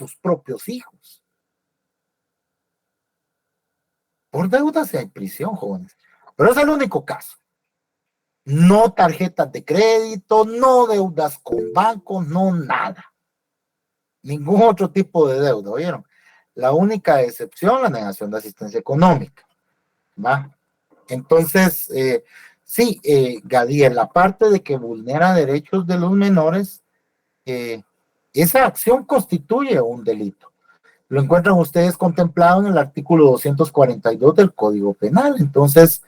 sus propios hijos. Por deuda sí hay prisión, jóvenes. Pero es el único caso. No tarjetas de crédito, no deudas con bancos, no nada. Ningún otro tipo de deuda, ¿oyeron? La única excepción, la negación de asistencia económica, ¿va? Entonces, sí, Gadiel, la parte de que vulnera derechos de los menores, esa acción constituye un delito. Lo encuentran ustedes contemplado en el artículo 242 del Código Penal. Entonces,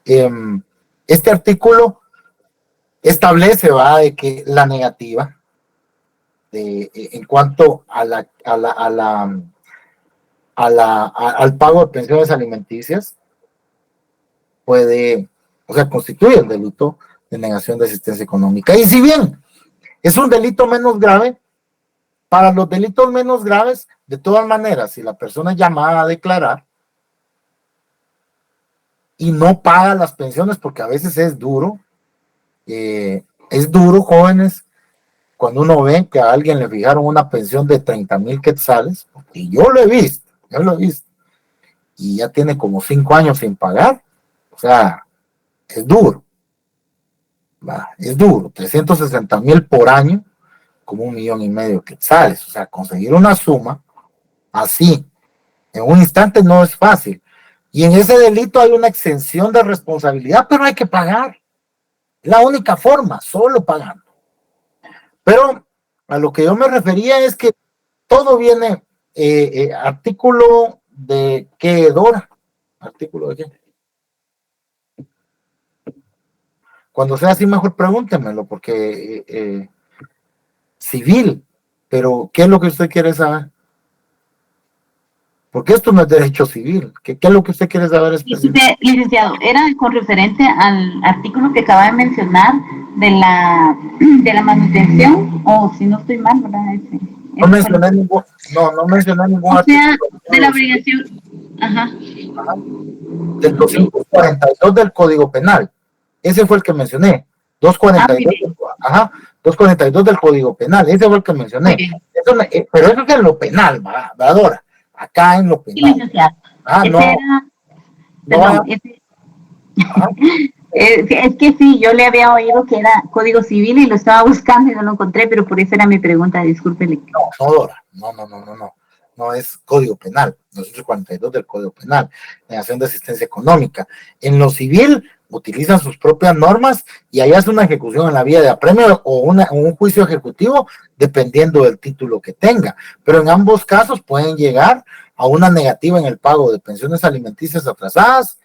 este artículo establece, ¿va?, de que la negativa en cuanto al pago de pensiones alimenticias puede, o sea, constituye el delito de negación de asistencia económica. Y si bien es un delito menos grave, para los delitos menos graves, de todas maneras, si la persona es llamada a declarar y no paga las pensiones, porque a veces es duro, jóvenes, cuando uno ve que a alguien le fijaron una pensión de 30,000 quetzales, y yo lo he visto, y ya tiene como 5 años sin pagar, o sea, es duro, ¿va? Es duro, 360,000 por año, como 1,500,000 quetzales, o sea, conseguir una suma así, en un instante no es fácil, y en ese delito hay una exención de responsabilidad, pero hay que pagar, la única forma, solo pagando. Pero a lo que yo me refería es que todo viene, artículo de qué, Dora, artículo de qué. Cuando sea así, mejor pregúntemelo, porque civil, pero ¿qué es lo que usted quiere saber? Porque esto no es derecho civil. ¿Qué es lo que usted quiere saber específicamente? Licenciado, era con referente al artículo que acaba de mencionar de la manutención, o si no estoy mal, ¿verdad? No mencioné ningún o sea, artículo. De la obligación, ajá. Del 242 del Código Penal. Ese fue el que mencioné. 242, ajá, 242 del Código Penal. Ese fue el que mencioné. Pero eso es en lo penal, ¿va, Dora? Acá en lo penal. Sí, licenciado. No, era, no, es que sí, yo le había oído que era Código Civil y lo estaba buscando y no lo encontré, pero por eso era mi pregunta, discúlpele. No, Dora, no es Código Penal, 242 del Código Penal, negación de asistencia económica. En lo civil utilizan sus propias normas y ahí hace una ejecución en la vía de apremio o un juicio ejecutivo dependiendo del título que tenga, pero en ambos casos pueden llegar a una negativa en el pago de pensiones alimenticias atrasadas.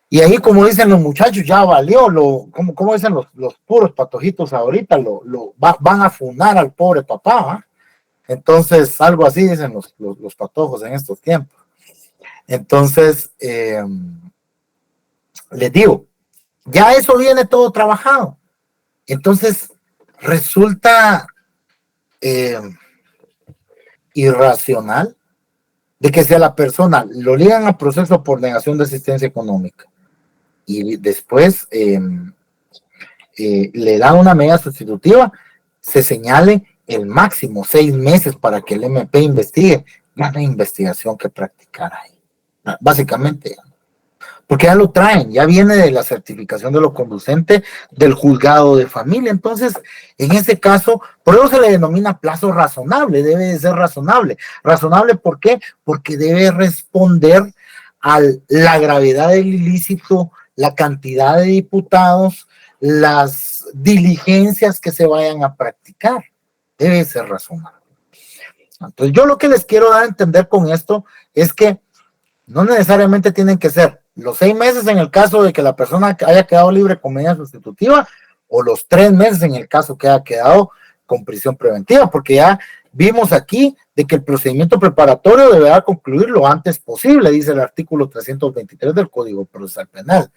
Y ahí, como dicen los muchachos, ya valió, como dicen los puros patojitos ahorita, van a funar al pobre papá, ¿eh? Entonces, algo así dicen los patojos en estos tiempos. Entonces, les digo, ya eso viene todo trabajado. Entonces, resulta irracional de que si a la persona lo ligan a proceso por negación de asistencia económica y después le dan una medida sustitutiva, se señale el máximo 6 meses para que el MP investigue. Ya no hay investigación que practicar ahí, básicamente, porque ya lo traen, ya viene de la certificación de lo conducente del juzgado de familia. Entonces, en ese caso, por eso se le denomina plazo razonable, debe de ser razonable. ¿Razonable por qué? Porque debe responder a la gravedad del ilícito, la cantidad de diputados, las diligencias que se vayan a practicar. Debe ser razonable. Entonces, yo lo que les quiero dar a entender con esto es que no necesariamente tienen que ser los 6 meses en el caso de que la persona haya quedado libre con medida sustitutiva o los 3 meses en el caso que haya quedado con prisión preventiva, porque ya vimos aquí de que el procedimiento preparatorio deberá concluir lo antes posible, dice el artículo 323 del Código Procesal Penal,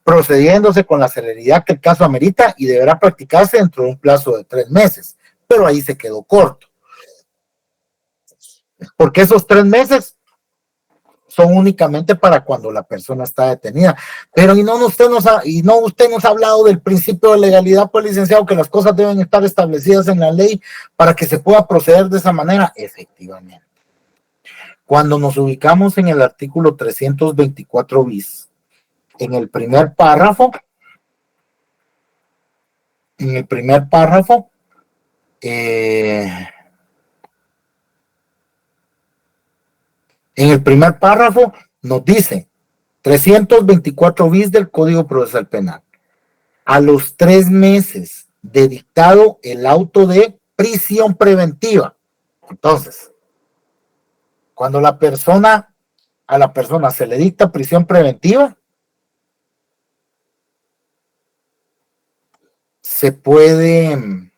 procediéndose con la celeridad que el caso amerita y deberá practicarse dentro de un plazo de 3 meses, pero ahí se quedó corto. Porque esos 3 meses son únicamente para cuando la persona está detenida. Pero usted nos ha hablado del principio de legalidad, pues, licenciado, que las cosas deben estar establecidas en la ley para que se pueda proceder de esa manera. Efectivamente. Cuando nos ubicamos en el artículo 324 bis, en el primer párrafo, eh, nos dice 324 bis del Código Procesal Penal. A los 3 meses de dictado el auto de prisión preventiva. Entonces, cuando a la persona se le dicta prisión preventiva, se puede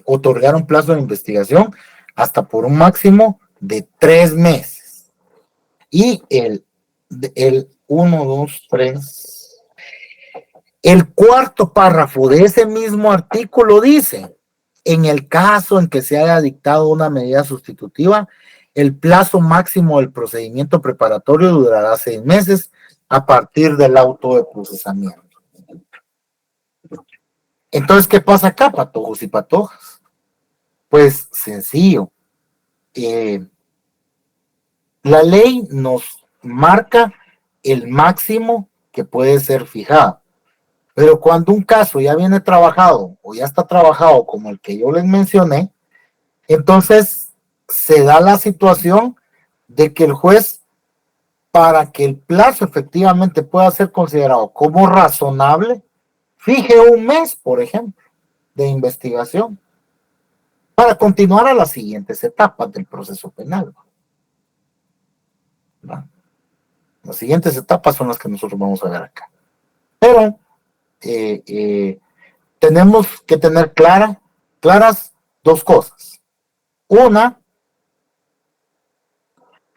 otorgar un plazo de investigación hasta por un máximo de 3 meses. Y el 1, 2, 3. El cuarto párrafo de ese mismo artículo dice: en el caso en que se haya dictado una medida sustitutiva, el plazo máximo del procedimiento preparatorio durará 6 meses a partir del auto de procesamiento. Entonces, ¿qué pasa acá, patojos y patojas? Pues sencillo. La ley nos marca el máximo que puede ser fijado. Pero cuando un caso ya viene trabajado o ya está trabajado como el que yo les mencioné, entonces se da la situación de que el juez, para que el plazo efectivamente pueda ser considerado como razonable, fije un mes, por ejemplo, de investigación para continuar a las siguientes etapas del proceso penal. ¿No? Las siguientes etapas son las que nosotros vamos a ver acá. Pero tenemos que tener claras dos cosas. Una,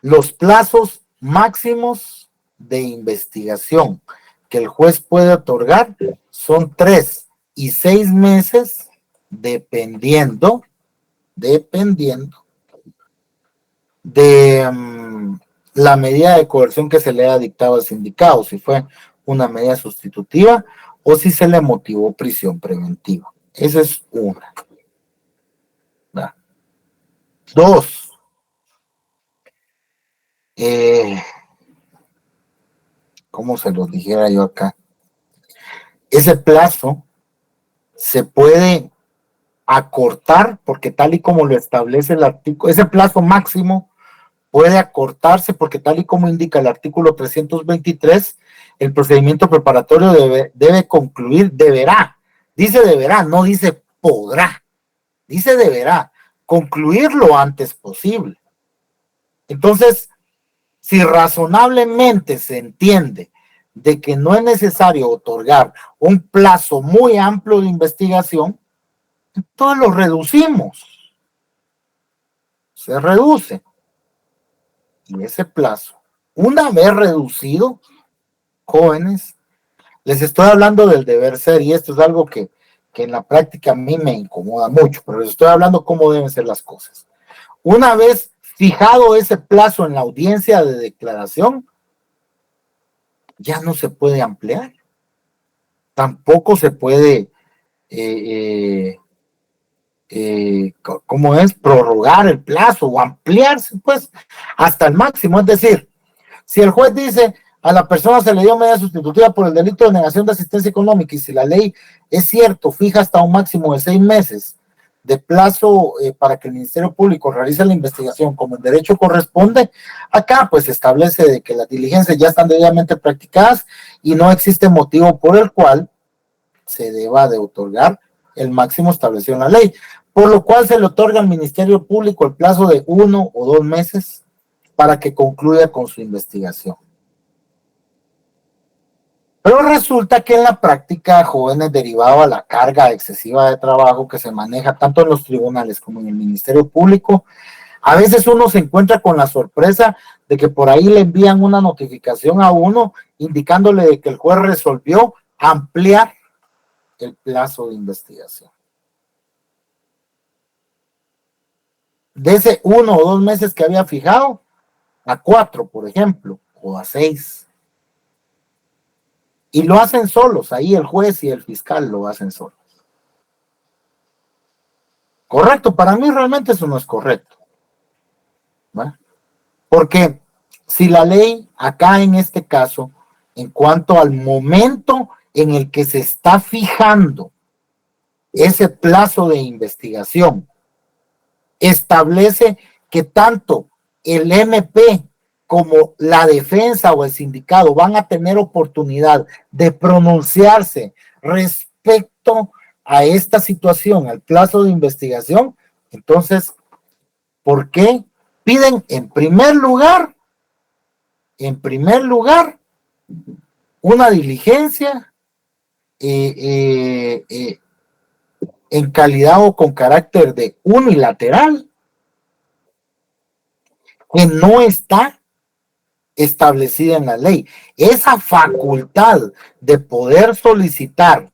los plazos máximos de investigación que el juez puede otorgar son 3 y 6 meses, dependiendo de la medida de coerción que se le haya dictado al sindicado, si fue una medida sustitutiva o si se le motivó prisión preventiva. Esa es una. ¿Verdad? 2. ¿Cómo se los dijera yo acá? Ese plazo se puede acortar, porque tal y como lo establece el artículo, ese plazo máximo puede acortarse porque tal y como indica el artículo 323, el procedimiento preparatorio debe concluir, dice deberá, no dice podrá, dice deberá concluir lo antes posible. Entonces, si razonablemente se entiende de que no es necesario otorgar un plazo muy amplio de investigación, entonces lo reducimos. Se reduce. Y ese plazo, una vez reducido, jóvenes, les estoy hablando del deber ser, y esto es algo que en la práctica a mí me incomoda mucho, pero les estoy hablando cómo deben ser las cosas. Una vez fijado ese plazo en la audiencia de declaración, ya no se puede ampliar. Tampoco se puede, ¿cómo es? Prorrogar el plazo o ampliarse, pues, hasta el máximo. Es decir, si el juez dice a la persona se le dio medida sustitutiva por el delito de negación de asistencia económica y si la ley es cierto, fija hasta un máximo de 6 meses de plazo para que el Ministerio Público realice la investigación como el derecho corresponde, acá pues se establece de que las diligencias ya están debidamente practicadas y no existe motivo por el cual se deba de otorgar el máximo establecido en la ley, por lo cual se le otorga al Ministerio Público el plazo de 1 o 2 meses para que concluya con su investigación. Pero resulta que en la práctica, jóvenes, derivado a la carga excesiva de trabajo que se maneja tanto en los tribunales como en el Ministerio Público, a veces uno se encuentra con la sorpresa de que por ahí le envían una notificación a uno indicándole de que el juez resolvió ampliar el plazo de investigación. De ese 1 o 2 meses que había fijado, a 4, por ejemplo, o a 6. Y lo hacen solos, ahí el juez y el fiscal lo hacen solos. Correcto, para mí realmente eso no es correcto. ¿Va? Porque si la ley acá en este caso, en cuanto al momento en el que se está fijando ese plazo de investigación, establece que tanto el MP como la defensa o el sindicato van a tener oportunidad de pronunciarse respecto a esta situación, al plazo de investigación, entonces, ¿por qué piden en primer lugar, una diligencia en calidad o con carácter de unilateral que no está establecida en la ley? Esa facultad de poder solicitar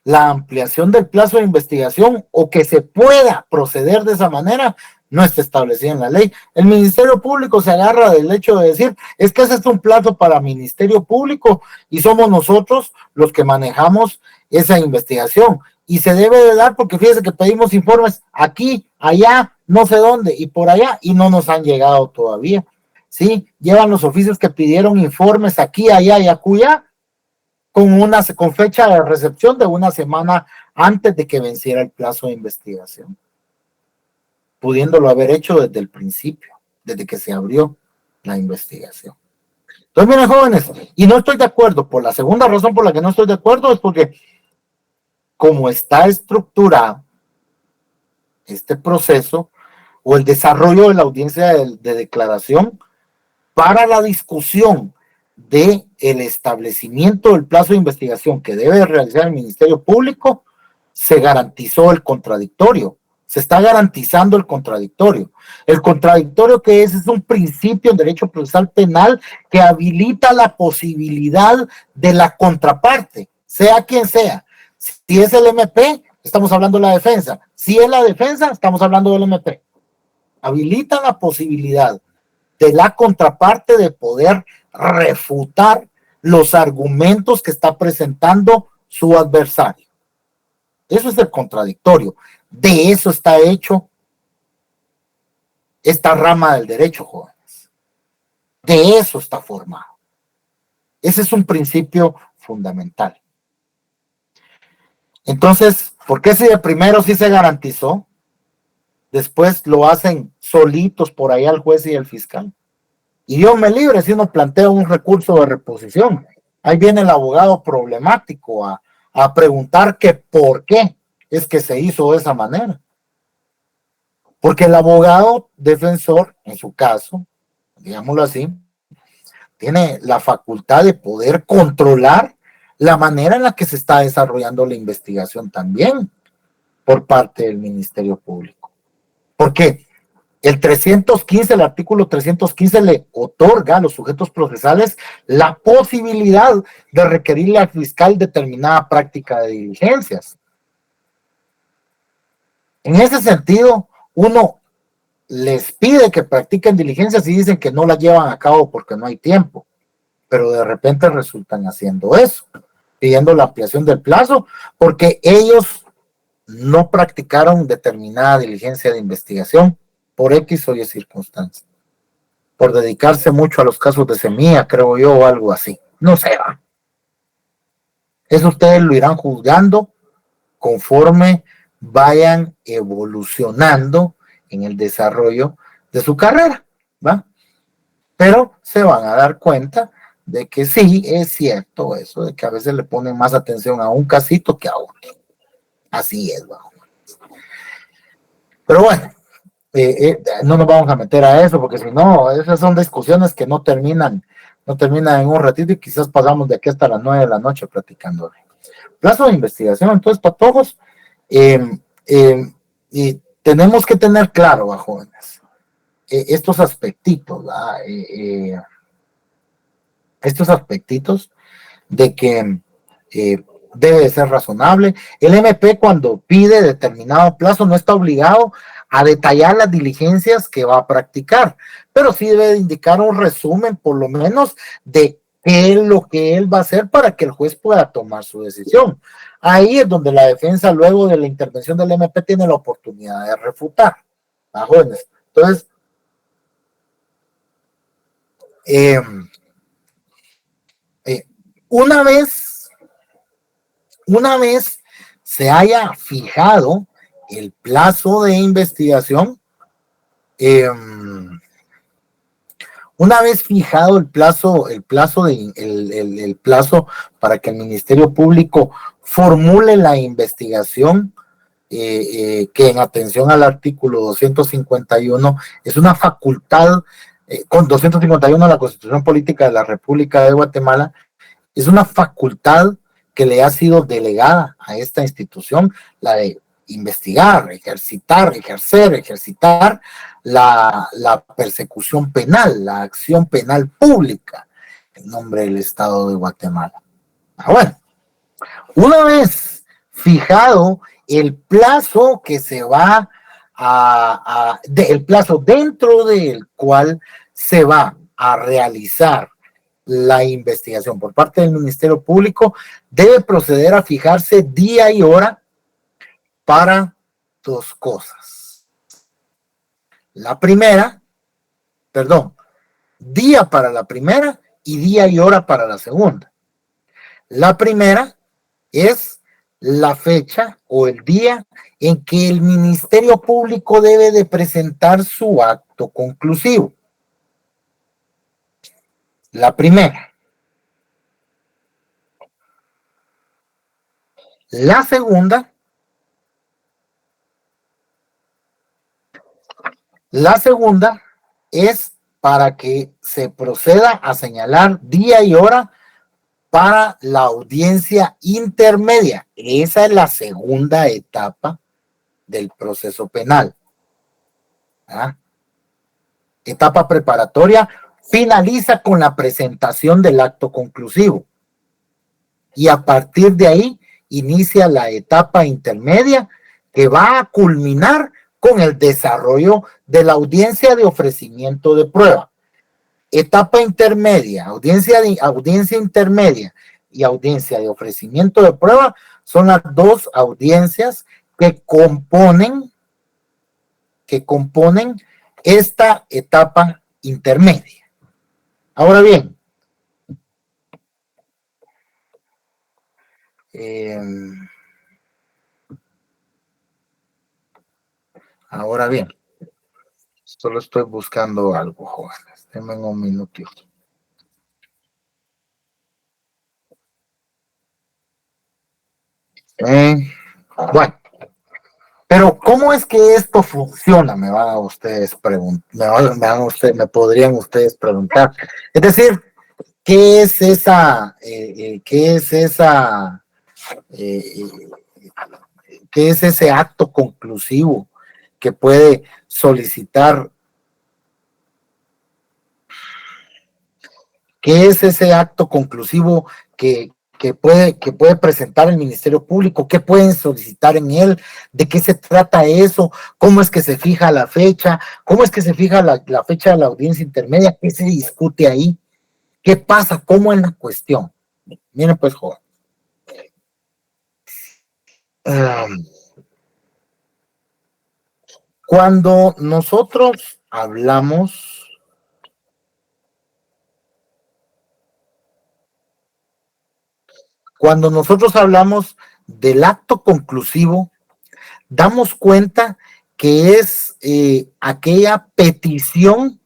la ampliación del plazo de investigación o que se pueda proceder de esa manera no está establecida en la ley. El Ministerio Público se agarra del hecho de decir, es que ese es un plazo para Ministerio Público y somos nosotros los que manejamos esa investigación. Y se debe de dar porque fíjese que pedimos informes aquí, allá, no sé dónde y por allá y no nos han llegado todavía. Sí, llevan los oficios que pidieron informes aquí, allá y acullá con fecha de recepción de una semana antes de que venciera el plazo de investigación, pudiéndolo haber hecho desde el principio, desde que se abrió la investigación. Entonces, miren, jóvenes, y no estoy de acuerdo, por la segunda razón por la que no estoy de acuerdo es porque como está estructurado este proceso o el desarrollo de la audiencia de declaración para la discusión de el establecimiento del plazo de investigación que debe realizar el Ministerio Público, se garantizó el contradictorio. Se está garantizando el contradictorio. El contradictorio que es un principio en derecho procesal penal que habilita la posibilidad de la contraparte, sea quien sea. Si es el MP, estamos hablando de la defensa. Si es la defensa, estamos hablando del MP. Habilita la posibilidad de la contraparte de poder refutar los argumentos que está presentando su adversario. Eso es el contradictorio. De eso está hecho esta rama del derecho, jóvenes. De eso está formado. Ese es un principio fundamental. Entonces, ¿por qué si de primero sí se garantizó? Después lo hacen solitos por ahí al juez y el fiscal. Y Dios me libre si uno plantea un recurso de reposición. Ahí viene el abogado problemático a preguntar que por qué es que se hizo de esa manera. Porque el abogado defensor, en su caso, digámoslo así, tiene la facultad de poder controlar la manera en la que se está desarrollando la investigación también por parte del Ministerio Público. Porque el artículo 315 le otorga a los sujetos procesales la posibilidad de requerirle al fiscal determinada práctica de diligencias. En ese sentido, uno les pide que practiquen diligencias y dicen que no las llevan a cabo porque no hay tiempo, pero de repente resultan haciendo eso, pidiendo la ampliación del plazo porque ellos no practicaron determinada diligencia de investigación por X o Y circunstancias, por dedicarse mucho a los casos de semilla, creo yo, o algo así. No sé, va. Eso ustedes lo irán juzgando conforme vayan evolucionando en el desarrollo de su carrera, ¿va? Pero se van a dar cuenta de que sí, es cierto eso, de que a veces le ponen más atención a un casito que a otro. Así es, ¿va? Pero bueno, no nos vamos a meter a eso, porque si no, esas son discusiones que no terminan en un ratito y quizás pasamos de aquí hasta las 9 de la noche platicando. Plazo de investigación, entonces, para todos, y tenemos que tener claro, jóvenes, estos aspectitos, estos aspectitos de que debe de ser razonable. El MP cuando pide determinado plazo no está obligado a detallar las diligencias que va a practicar, pero sí debe indicar un resumen, por lo menos, de qué es lo que él va a hacer para que el juez pueda tomar su decisión. Ahí es donde la defensa, luego de la intervención del MP, tiene la oportunidad de refutar a jóvenes. Entonces, una vez se haya fijado el plazo de investigación, una vez fijado el plazo para que el Ministerio Público formule la investigación, que en atención al artículo 251 es una facultad, con 251 de la Constitución Política de la República de Guatemala, es una facultad que le ha sido delegada a esta institución, la de investigar, ejercitar la persecución penal, la acción penal pública en nombre del Estado de Guatemala. Bueno, una vez fijado el plazo que se va el plazo dentro del cual se va a realizar la investigación por parte del Ministerio Público, debe proceder a fijarse día y hora para dos cosas. La primera, día para la primera y día y hora para la segunda. La primera es la fecha o el día en que el Ministerio Público debe de presentar su acto conclusivo. La primera. La segunda es para que se proceda a señalar día y hora para la audiencia intermedia. Esa es la segunda etapa del proceso penal. ¿Ah? Etapa preparatoria finaliza con la presentación del acto conclusivo y a partir de ahí inicia la etapa intermedia que va a culminar con el desarrollo de la audiencia de ofrecimiento de prueba. Etapa intermedia, audiencia intermedia y audiencia de ofrecimiento de prueba son las dos audiencias que componen esta etapa intermedia. Ahora bien, solo estoy buscando algo, jóvenes. Denme un minutito. Bueno, pero ¿cómo es que esto funciona? Me podrían ustedes preguntar. Es decir, ¿qué es ese acto conclusivo que puede solicitar? ¿Qué es ese acto conclusivo que puede presentar el Ministerio Público? ¿Qué pueden solicitar en él? ¿De qué se trata eso? ¿Cómo es que se fija la fecha? ¿Cómo es que se fija la fecha de la audiencia intermedia? ¿Qué se discute ahí? ¿Qué pasa? ¿Cómo es la cuestión? Miren pues, joven. Cuando nosotros hablamos del acto conclusivo, damos cuenta que es aquella petición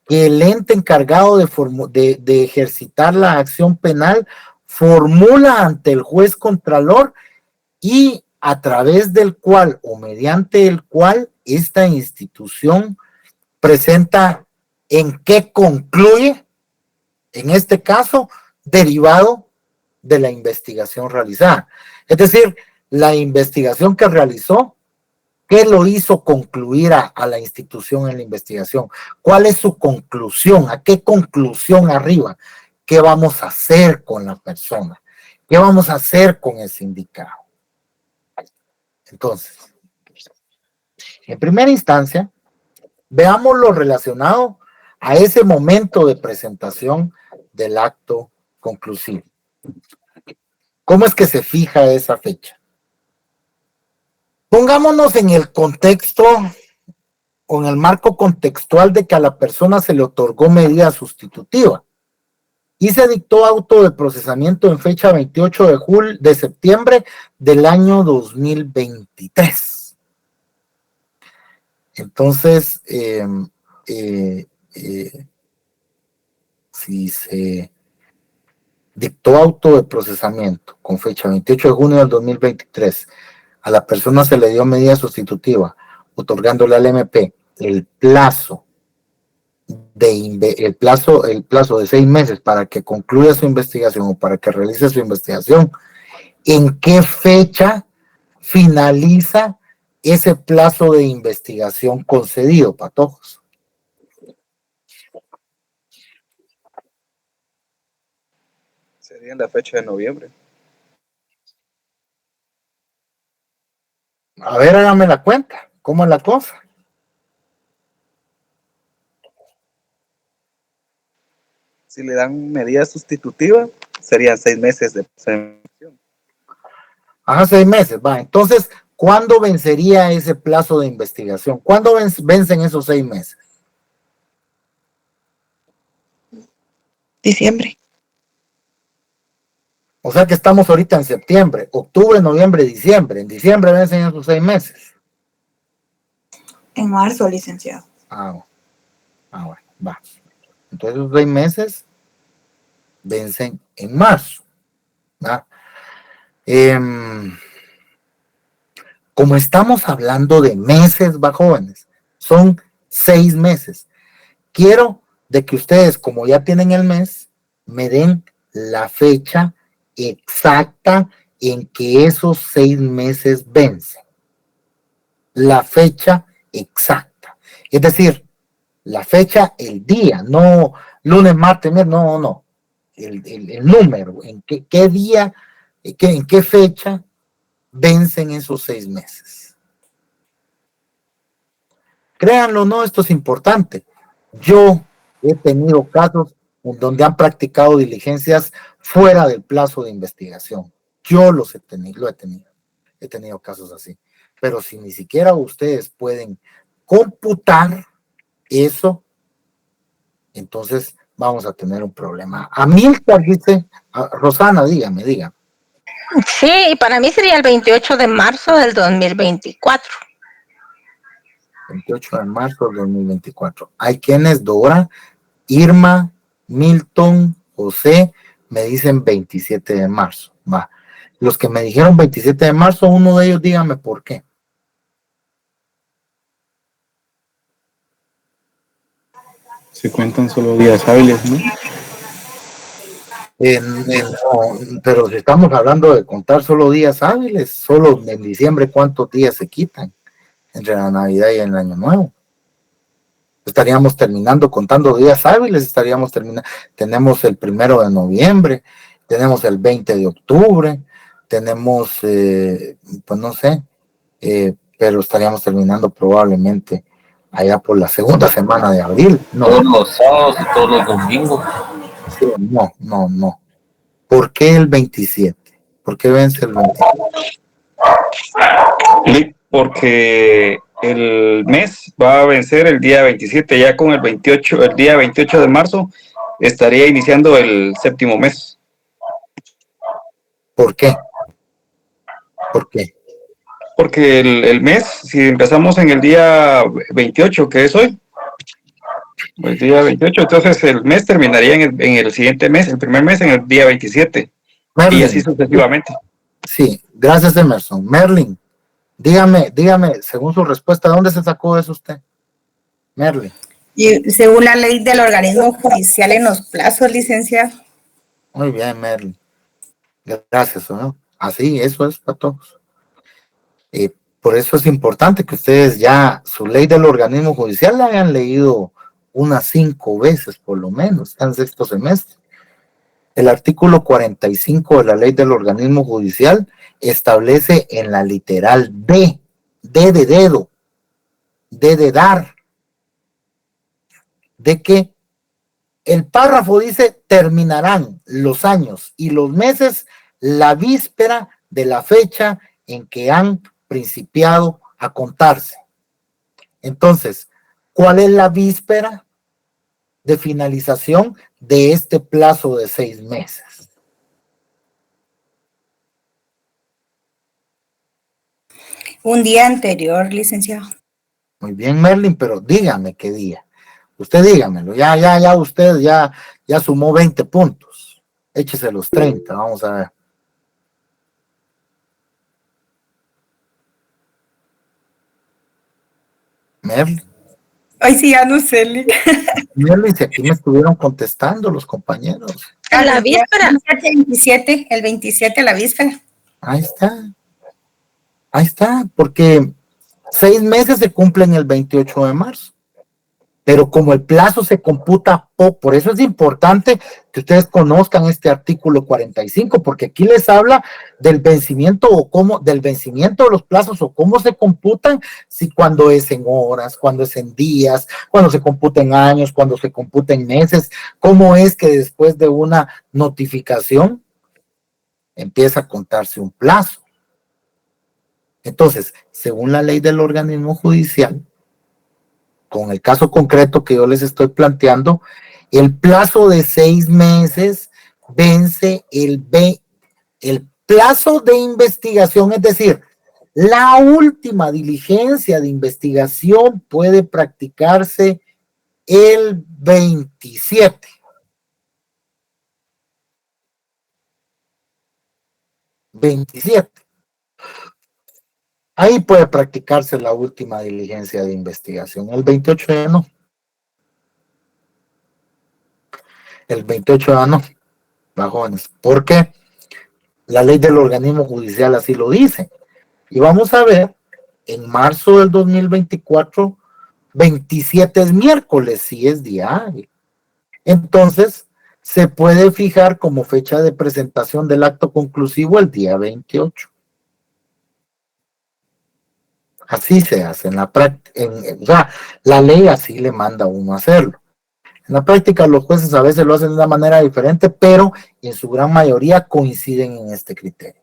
que el ente encargado de ejercitar la acción penal formula ante el juez contralor y a través del cual o mediante el cual esta institución presenta en qué concluye, en este caso, derivado de la investigación realizada. Es decir, la investigación que realizó, ¿qué lo hizo concluir a la institución en la investigación? ¿Cuál es su conclusión? ¿A qué conclusión arriba? ¿Qué vamos a hacer con la persona? ¿Qué vamos a hacer con el sindicado? Entonces, En primera instancia, veamos lo relacionado a ese momento de presentación del acto conclusivo. ¿Cómo es que se fija esa fecha? Pongámonos en el contexto o en el marco contextual de que a la persona se le otorgó medida sustitutiva y se dictó auto de procesamiento en fecha 28 de septiembre del año 2023. Entonces, si se dictó auto de procesamiento con fecha 28 de junio del 2023, a la persona se le dio medida sustitutiva, otorgándole al MP el plazo de 6 meses para que concluya su investigación o para que realice su investigación. ¿En qué fecha finaliza ese plazo de investigación concedido, Patojos? Sería en la fecha de noviembre. A ver, hágame la cuenta. ¿Cómo es la cosa? Si le dan medida sustitutiva, serían 6 meses de procesamiento. Ajá, 6 meses, va. Entonces, ¿cuándo vencería ese plazo de investigación? ¿Cuándo vencen esos 6 meses? Diciembre. O sea que estamos ahorita en septiembre, octubre, noviembre, diciembre. En diciembre vencen esos 6 meses. En marzo, licenciado. Bueno, va. Entonces esos 6 meses vencen en marzo. ¿Va? Como estamos hablando de meses, va, jóvenes, son 6 meses. Quiero de que ustedes, como ya tienen el mes, me den la fecha exacta en que esos 6 meses vencen. La fecha exacta. Es decir, la fecha, el día, no lunes, martes, miércoles, no. El número, en qué día, en qué fecha vencen esos 6 meses. Créanlo o no, esto es importante. Yo he tenido casos en donde han practicado diligencias fuera del plazo de investigación. Yo lo he tenido. He tenido casos así. Pero si ni siquiera ustedes pueden computar eso, entonces vamos a tener un problema. Amílcar dice, Rosana, dígame. Sí, para mí sería el 28 de marzo del 2024. 28 de marzo del 2024. Hay quienes, Dora, Irma, Milton, José, me dicen 27 de marzo. Va. Los que me dijeron 27 de marzo, uno de ellos dígame por qué. Se cuentan solo días hábiles, ¿no? No, pero si estamos hablando de contar solo días hábiles, solo en diciembre, ¿cuántos días se quitan entre la Navidad y el Año Nuevo? Estaríamos terminando contando días hábiles, tenemos el 1 de noviembre, tenemos el 20 de octubre, tenemos, pues no sé, pero estaríamos terminando probablemente allá por la segunda semana de abril. No. Todos los sábados y todos los domingos. Sí, no. ¿Por qué el 27? ¿Por qué vence el 27? Porque el mes va a vencer el día 27, ya con el día 28 de marzo estaría iniciando el séptimo mes. ¿Por qué? Porque el mes, si empezamos en el día 28, que es hoy, el día 28, entonces el mes terminaría en el siguiente mes, el primer mes en el día 27, Merlin, y así sucesivamente. Sí, gracias, Emerson. Merlin, dígame, según su respuesta, ¿dónde se sacó eso usted? Merlin. Y según la ley del organismo judicial en los plazos, licenciado. Muy bien, Merlin. Gracias, ¿no? Así, eso es para todos. Por eso es importante que ustedes ya su ley del organismo judicial la hayan leído unas 5 veces por lo menos, en sexto semestre. El artículo 45 de la ley del organismo judicial establece en la literal D de dedo, de dar, de que el párrafo dice terminarán los años y los meses la víspera de la fecha en que han principiado a contarse. Entonces, ¿cuál es la víspera de finalización de este plazo de 6 meses? Un día anterior, licenciado. Muy bien, Merlin, pero dígame qué día. Usted dígamelo. Ya usted ya sumó 20 puntos. Échese los 30, vamos a ver. Merlin. Ay, sí, ya no sé. Merlin, si aquí me estuvieron contestando los compañeros. En la víspera. El 27 la víspera. Ahí está, porque 6 meses se cumplen el 28 de marzo. Pero como el plazo se computa por eso es importante que ustedes conozcan este artículo 45, porque aquí les habla del vencimiento del vencimiento de los plazos o cómo se computan, si cuando es en horas, cuando es en días, cuando se computa en años, cuando se computa en meses, cómo es que después de una notificación empieza a contarse un plazo. Entonces, según la ley del organismo judicial, con el caso concreto que yo les estoy planteando, el plazo de 6 meses vence el plazo de investigación, es decir, la última diligencia de investigación puede practicarse el 27. Ahí puede practicarse la última diligencia de investigación. El 28 ya no. El 28 ya no, jóvenes. ¿Por qué? La ley del organismo judicial así lo dice. Y vamos a ver, en marzo del 2024, 27 es miércoles, sí es día hábil. Entonces, se puede fijar como fecha de presentación del acto conclusivo el día 28. Así se hace en la práctica, la ley así le manda a uno a hacerlo. En la práctica los jueces a veces lo hacen de una manera diferente, pero en su gran mayoría coinciden en este criterio.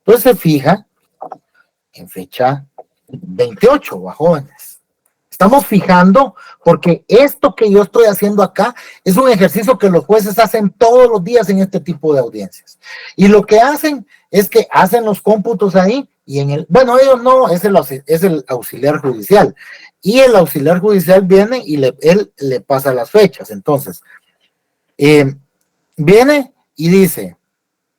Entonces se fija en fecha 28, jóvenes. Estamos fijando porque esto que yo estoy haciendo acá es un ejercicio que los jueces hacen todos los días en este tipo de audiencias. Y lo que hacen es que hacen los cómputos ahí y ellos no, es el auxiliar judicial. Y el auxiliar judicial viene y él le pasa las fechas. Entonces, viene y dice,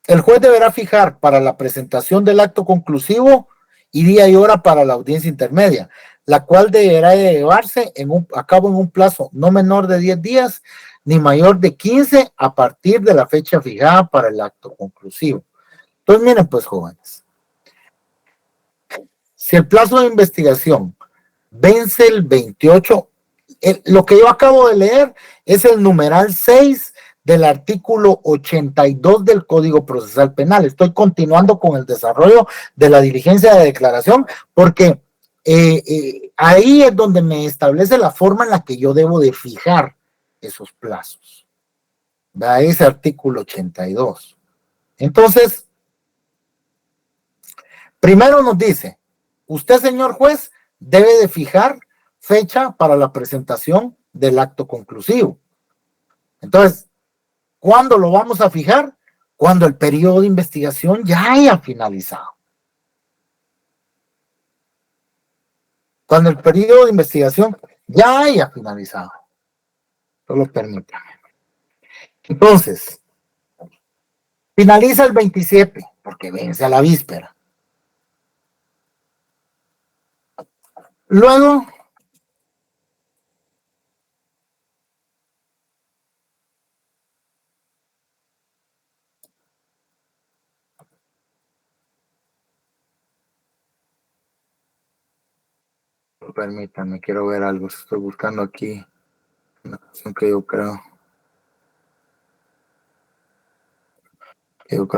el juez deberá fijar para la presentación del acto conclusivo y día y hora para la audiencia intermedia, la cual deberá llevarse a cabo en un plazo no menor de 10 días ni mayor de 15 a partir de la fecha fijada para el acto conclusivo. Entonces, miren pues, jóvenes, si el plazo de investigación vence el 28, lo que yo acabo de leer es el numeral 6 del artículo 82 del Código Procesal Penal. Estoy continuando con el desarrollo de la diligencia de declaración porque ahí es donde me establece la forma en la que yo debo de fijar esos plazos. ¿Verdad? Ese artículo 82. Entonces, primero nos dice, usted, señor juez, debe de fijar fecha para la presentación del acto conclusivo. Entonces, ¿cuándo lo vamos a fijar? Cuando el periodo de investigación ya haya finalizado. Cuando el periodo de investigación ya haya finalizado. Solo permítame. Entonces, finaliza el 27, porque vence a la víspera. Luego, permítanme, quiero ver algo, estoy buscando aquí una cuestión que yo creo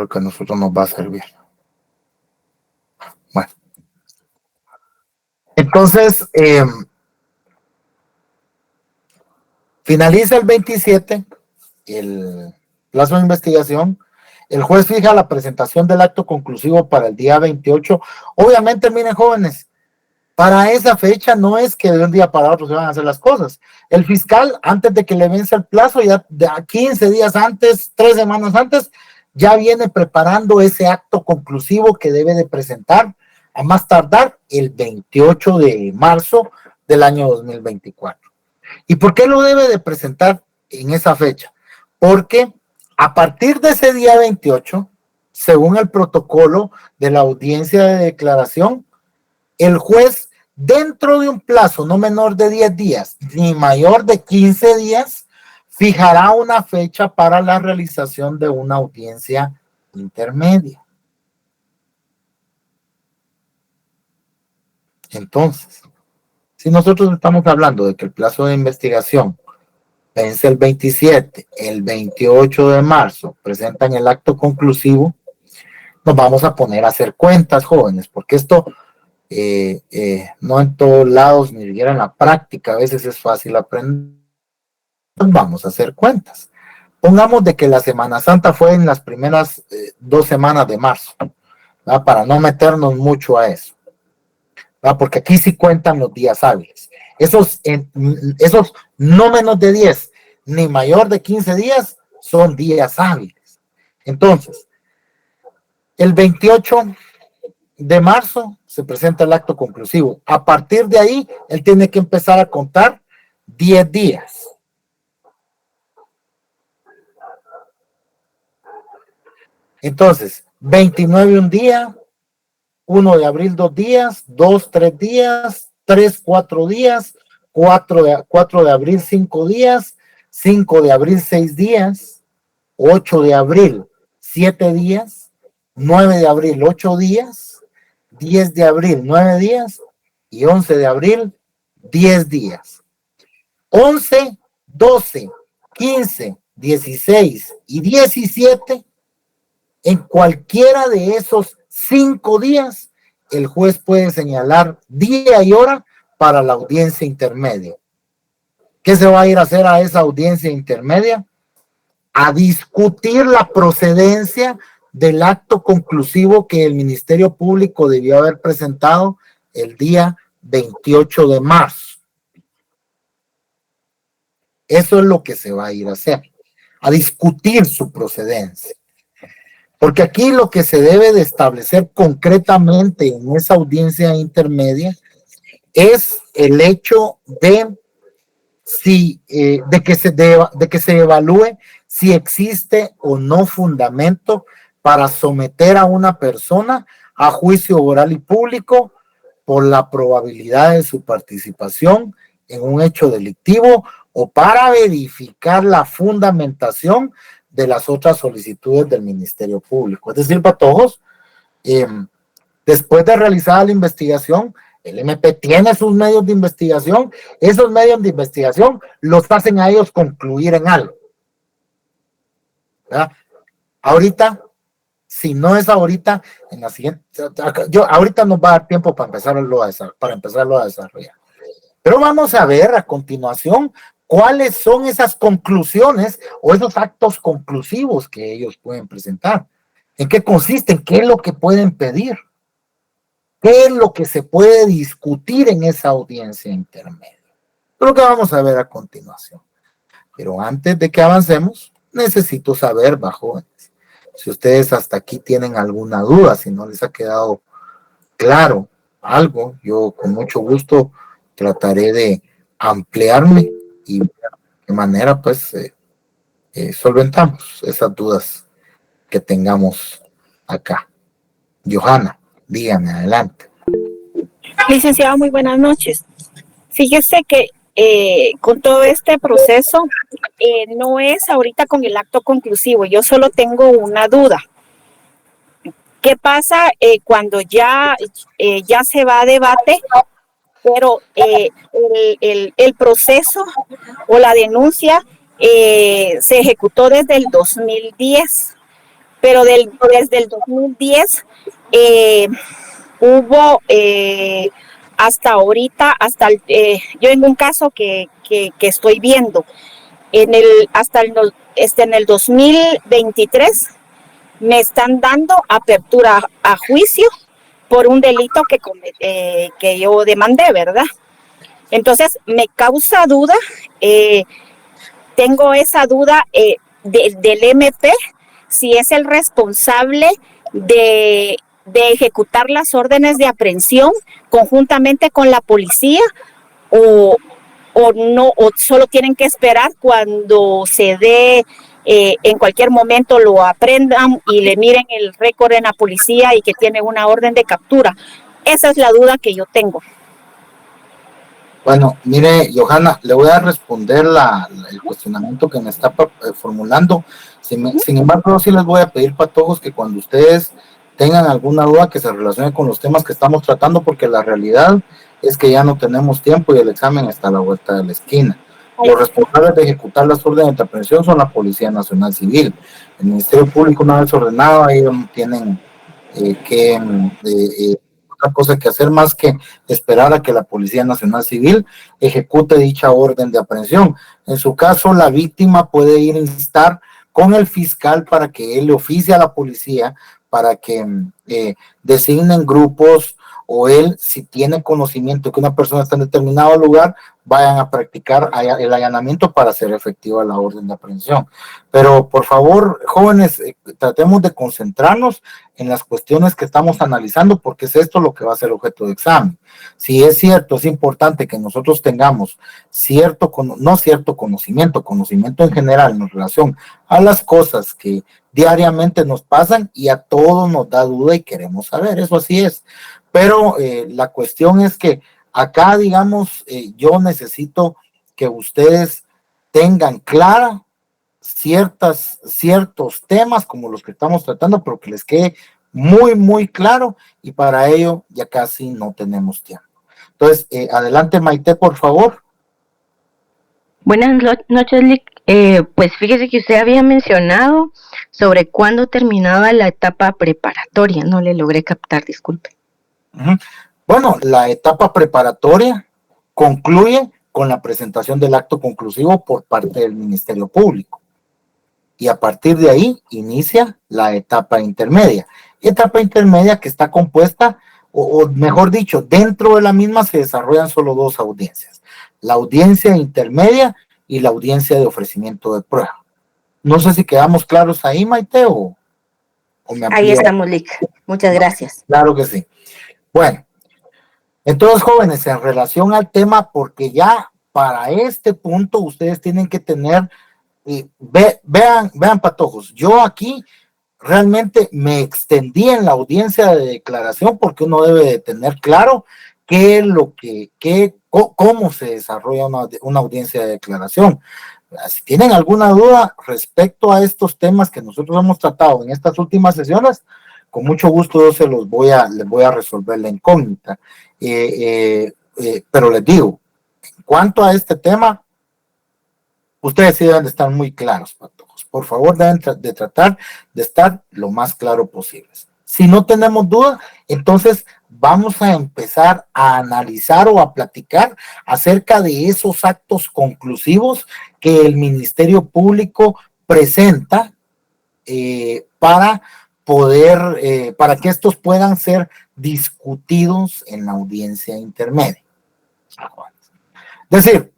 que a nosotros nos va a servir. Bueno, entonces, Finaliza el 27 el plazo de investigación. El juez fija la presentación del acto conclusivo para el día 28. Obviamente, miren, jóvenes, para esa fecha no es que de un día para otro se van a hacer las cosas. El fiscal, antes de que le vence el plazo, ya de 15 días antes, 3 semanas antes, ya viene preparando ese acto conclusivo que debe de presentar a más tardar el 28 de marzo del año 2024. ¿Y por qué lo debe de presentar en esa fecha? Porque a partir de ese día 28, según el protocolo de la audiencia de declaración, el juez, dentro de un plazo no menor de 10 días, ni mayor de 15 días, fijará una fecha para la realización de una audiencia intermedia. Entonces, si nosotros estamos hablando de que el plazo de investigación vence el 27, el 28 de marzo, presentan el acto conclusivo, nos vamos a poner a hacer cuentas, jóvenes, porque esto no en todos lados, ni siquiera en la práctica, a veces es fácil aprender. Vamos a hacer cuentas. Pongamos de que la Semana Santa fue en las primeras 2 semanas de marzo, ¿verdad? Para no meternos mucho a eso, ¿verdad? Porque aquí sí cuentan los días hábiles. Esos no menos de 10, ni mayor de 15 días, son días hábiles. Entonces, el 28 de marzo se presenta el acto conclusivo. A partir de ahí, él tiene que empezar a contar 10 días. Entonces, 29 un día, 1 de abril 2 días, 2, 3 días, 3, 4 días, 4 de abril 5 días, 5 de abril 6 días, 8 de abril 7 días, 9 de abril 8 días, 10 de abril 9 días y 11 de abril 10 días. 11, 12, 15, 16 y 17, en cualquiera de esos 5 días, el juez puede señalar día y hora para la audiencia intermedia. ¿Qué se va a ir a hacer a esa audiencia intermedia? A discutir la procedencia del acto conclusivo que el Ministerio Público debió haber presentado el día 28 de marzo. Eso es lo que se va a ir a hacer, a discutir su procedencia. Porque aquí lo que se debe de establecer concretamente en esa audiencia intermedia es el hecho de que se evalúe si existe o no fundamento para someter a una persona a juicio oral y público por la probabilidad de su participación en un hecho delictivo o para verificar la fundamentación de las otras solicitudes del Ministerio Público. Es decir, patojos, después de realizada la investigación, el MP tiene sus medios de investigación, esos medios de investigación los hacen a ellos concluir en algo. ¿Verdad? Ahorita, si no es ahorita, en la siguiente, ahorita nos va a dar tiempo para empezarlo a desarrollar. Pero vamos a ver a continuación cuáles son esas conclusiones o esos actos conclusivos que ellos pueden presentar. ¿En qué consisten? ¿Qué es lo que pueden pedir? ¿Qué es lo que se puede discutir en esa audiencia intermedia? Es lo que vamos a ver a continuación. Pero antes de que avancemos, necesito saber, jóvenes, si ustedes hasta aquí tienen alguna duda, si no les ha quedado claro algo, yo con mucho gusto trataré de ampliarme y de qué manera pues solventamos esas dudas que tengamos acá. Johanna, dígame, adelante. Licenciado, muy buenas noches. Fíjese que con todo este proceso no es ahorita con el acto conclusivo, yo solo tengo una duda. ¿Qué pasa cuando ya se va a debate, pero el proceso o la denuncia se ejecutó desde el 2010, pero desde el 2010 hubo hasta ahorita, yo en un caso que estoy viendo, en el 2023 me están dando apertura a juicio por un delito que yo demandé, ¿verdad? Entonces me causa duda, tengo esa duda del MP, si es el responsable de ejecutar las órdenes de aprehensión conjuntamente con la policía o no, o solo tienen que esperar cuando se dé, en cualquier momento lo aprendan y le miren el récord en la policía y que tiene una orden de captura. Esa es la duda que yo tengo. Bueno, mire, Johanna, le voy a responder el cuestionamiento que me está formulando. Sin embargo, sí les voy a pedir, patojos, que cuando ustedes tengan alguna duda que se relacione con los temas que estamos tratando, porque la realidad es que ya no tenemos tiempo y el examen está a la vuelta de la esquina. Los responsables de ejecutar las órdenes de aprehensión son la Policía Nacional Civil. El Ministerio Público, una vez ordenado, ellos no tienen otra cosa que hacer más que esperar a que la Policía Nacional Civil ejecute dicha orden de aprehensión. En su caso, la víctima puede ir a instar con el fiscal para que él le oficie a la policía para que designen grupos, o él, si tiene conocimiento que una persona está en determinado lugar, vayan a practicar el allanamiento para hacer efectiva la orden de aprehensión. Pero por favor, jóvenes, tratemos de concentrarnos en las cuestiones que estamos analizando, porque es esto lo que va a ser objeto de examen. Si es cierto, es importante que nosotros tengamos conocimiento en general en relación a las cosas que diariamente nos pasan y a todos nos da duda y queremos saber, eso así es. Pero la cuestión es que acá, digamos, yo necesito que ustedes tengan clara ciertos temas como los que estamos tratando, pero que les quede muy, muy claro, y para ello ya casi no tenemos tiempo. Entonces, adelante, Maite, por favor. Buenas noches, Lic. Pues fíjese que usted había mencionado sobre cuándo terminaba la etapa preparatoria. No le logré captar, disculpe. Bueno, la etapa preparatoria concluye con la presentación del acto conclusivo por parte del Ministerio Público. Y a partir de ahí inicia la etapa intermedia. Etapa intermedia que está compuesta, o mejor dicho, dentro de la misma se desarrollan solo dos audiencias. La audiencia intermedia y la audiencia de ofrecimiento de prueba. No sé si quedamos claros ahí, Maite, o me amplío. Ahí estamos, Lic. Muchas gracias. Claro que sí. Bueno, entonces, jóvenes, en relación al tema, porque ya para este punto ustedes tienen que tener, vean, patojos, yo aquí realmente me extendí en la audiencia de declaración porque uno debe de tener claro cómo se desarrolla una audiencia de declaración. Si tienen alguna duda respecto a estos temas que nosotros hemos tratado en estas últimas sesiones, con mucho gusto yo les voy a resolver la incógnita. Pero les digo, en cuanto a este tema, ustedes sí deben de estar muy claros, patojos. Por favor, deben de tratar de estar lo más claro posible. Si no tenemos duda, entonces vamos a empezar a analizar o a platicar acerca de esos actos conclusivos que el Ministerio Público presenta para que estos puedan ser discutidos en la audiencia intermedia. Es decir,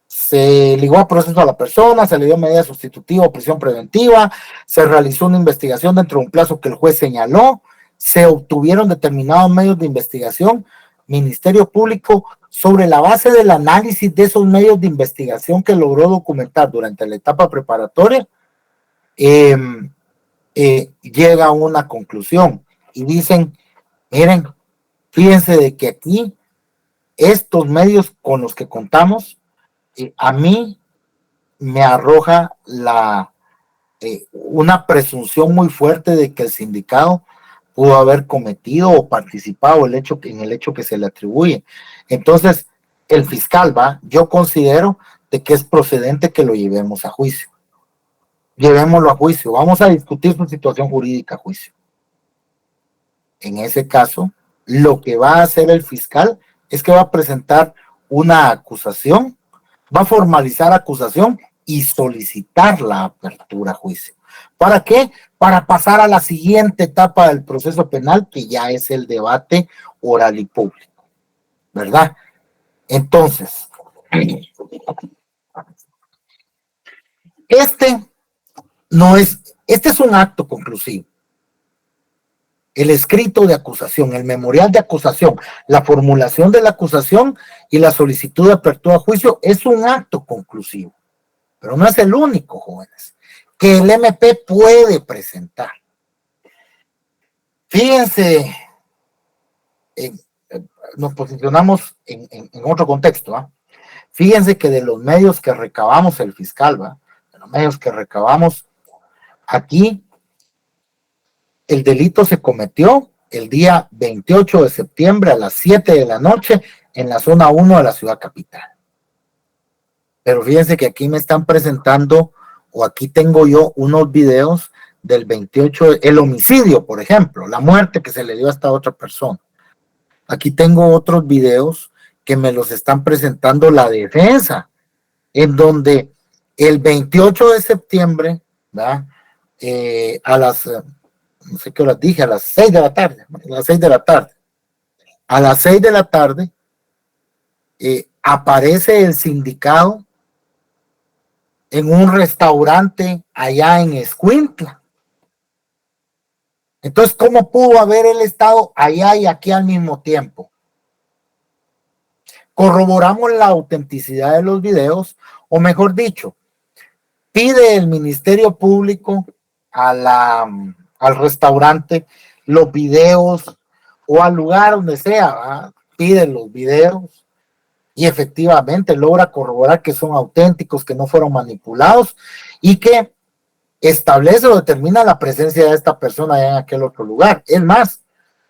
se ligó a proceso a la persona, se le dio medida sustitutiva o prisión preventiva, se realizó una investigación dentro de un plazo que el juez señaló, se obtuvieron determinados medios de investigación. Ministerio Público, sobre la base del análisis de esos medios de investigación que logró documentar durante la etapa preparatoria, llega a una conclusión y dicen, miren, fíjense de que aquí estos medios con los que contamos, a mí me arroja una presunción muy fuerte de que el sindicato pudo haber cometido o participado en el hecho que se le atribuye. Entonces, el fiscal yo considero de que es procedente que lo llevemos a juicio. Llevémoslo a juicio, vamos a discutir su situación jurídica a juicio. En ese caso, lo que va a hacer el fiscal es que va a presentar una acusación va a formalizar acusación y solicitar la apertura a juicio. ¿Para qué? Para pasar a la siguiente etapa del proceso penal, que ya es el debate oral y público, ¿verdad? Entonces, este es un acto conclusivo. El escrito de acusación, el memorial de acusación, la formulación de la acusación y la solicitud de apertura a juicio es un acto conclusivo, pero no es el único, jóvenes, que el MP puede presentar. Fíjense, nos posicionamos en otro contexto, ¿eh? Fíjense que de los medios que recabamos el fiscal, ¿va? De los medios que recabamos aquí, el delito se cometió el día 28 de septiembre a las 7 de la noche en la zona 1 de la ciudad capital. Pero fíjense que aquí me están presentando, o aquí tengo yo unos videos del 28, el homicidio, por ejemplo, la muerte que se le dio a esta otra persona. Aquí tengo otros videos que me los están presentando la defensa, en donde el 28 de septiembre, ¿verdad? A las, no sé qué horas dije, a las 6 de la tarde, a las 6 de la tarde, aparece el sindicado en un restaurante allá en Escuintla. Entonces, ¿cómo pudo haber él estado allá y aquí al mismo tiempo? Corroboramos la autenticidad de los videos, o mejor dicho, pide el Ministerio Público al restaurante los videos, o al lugar donde sea, ¿verdad? Pide los videos y efectivamente logra corroborar que son auténticos, que no fueron manipulados y que establece o determina la presencia de esta persona en aquel otro lugar. Es más,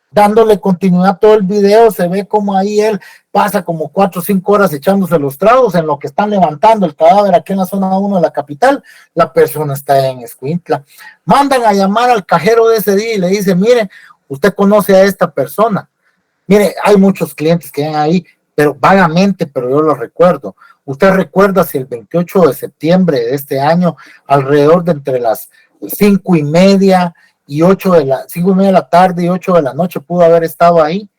dándole continuidad a todo el video, se ve como ahí él pasa como 4 o 5 horas echándose los tragos en lo que están levantando el cadáver aquí en la zona 1 de la capital. La persona está en Escuintla. Mandan a llamar al cajero de ese día y le dicen, mire, usted conoce a esta persona. Mire, hay muchos clientes que ven ahí, pero vagamente, pero yo lo recuerdo. Usted recuerda si el 28 de septiembre de este año, alrededor de entre las 5:30 y 5:30 de la tarde y 8 de la noche pudo haber estado ahí.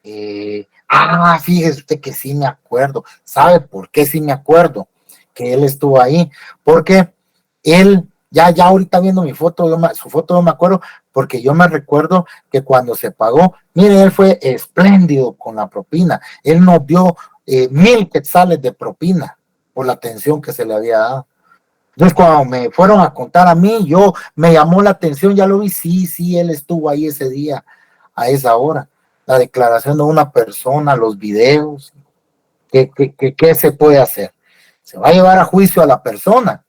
Fíjese usted que sí me acuerdo. ¿Sabe por qué sí me acuerdo que él estuvo ahí? Porque él, ya ahorita viendo su foto no me acuerdo, porque yo me recuerdo que cuando se pagó, mire, él fue espléndido con la propina. Él nos dio 1,000 quetzales de propina por la atención que se le había dado. Entonces, cuando me fueron a contar a mí, me llamó la atención, ya lo vi, sí, él estuvo ahí ese día, a esa hora. La declaración de una persona, los videos, ¿qué se puede hacer? Se va a llevar a juicio a la persona.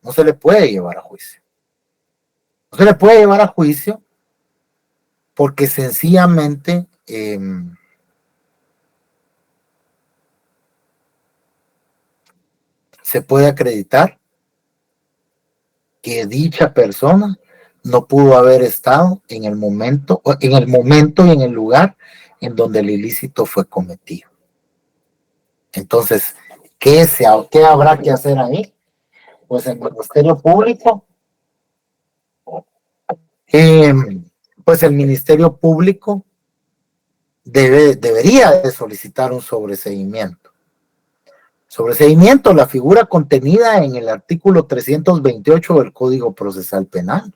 No se le puede llevar a juicio. No se le puede llevar a juicio porque sencillamente se puede acreditar que dicha persona no pudo haber estado en el momento y en el lugar en donde el ilícito fue cometido. Entonces, ¿qué habrá que hacer ahí? Pues el Ministerio Público, debería de solicitar un sobreseimiento. Sobreseimiento, la figura contenida en el artículo 328 del Código Procesal Penal.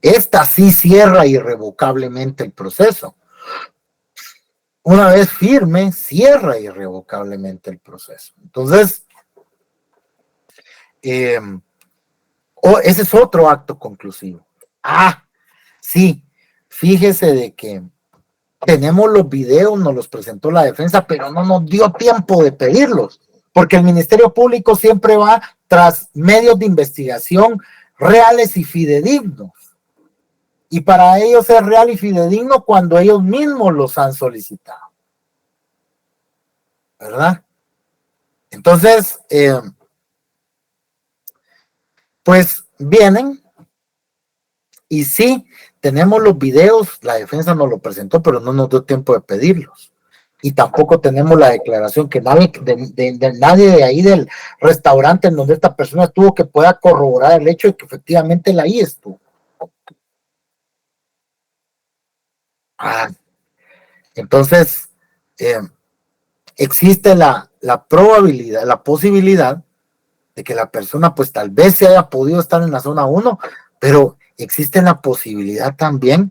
Esta sí cierra irrevocablemente el proceso. Una vez firme, cierra irrevocablemente el proceso. Entonces, ese es otro acto conclusivo. Sí, fíjese de que tenemos los videos, nos los presentó la defensa, pero no nos dio tiempo de pedirlos, porque el Ministerio Público siempre va tras medios de investigación reales y fidedignos. Y para ellos es real y fidedigno cuando ellos mismos los han solicitado. ¿Verdad? Entonces, pues vienen y sí, tenemos los videos, la defensa nos lo presentó, pero no nos dio tiempo de pedirlos. y tampoco tenemos la declaración que nadie nadie de ahí del restaurante en donde esta persona estuvo que pueda corroborar el hecho de que efectivamente él ahí estuvo. Entonces, existe la probabilidad, la posibilidad de que la persona pues tal vez se haya podido estar en la zona 1, pero existe la posibilidad también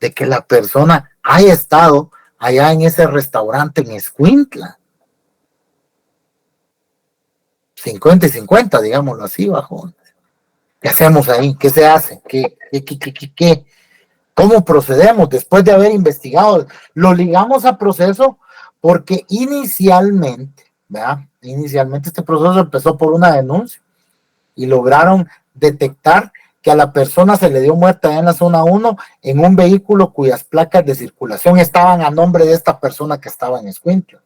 de que la persona haya estado allá en ese restaurante en Escuintla. 50 y 50, digámoslo así, bajo. ¿Qué hacemos ahí? ¿Qué se hace? ¿Qué? ¿Cómo procedemos después de haber investigado? Lo ligamos a proceso porque inicialmente, ¿verdad? Inicialmente este proceso empezó por una denuncia y lograron detectar que a la persona se le dio muerte allá en la zona 1 en un vehículo cuyas placas de circulación estaban a nombre de esta persona que estaba en Escuintla.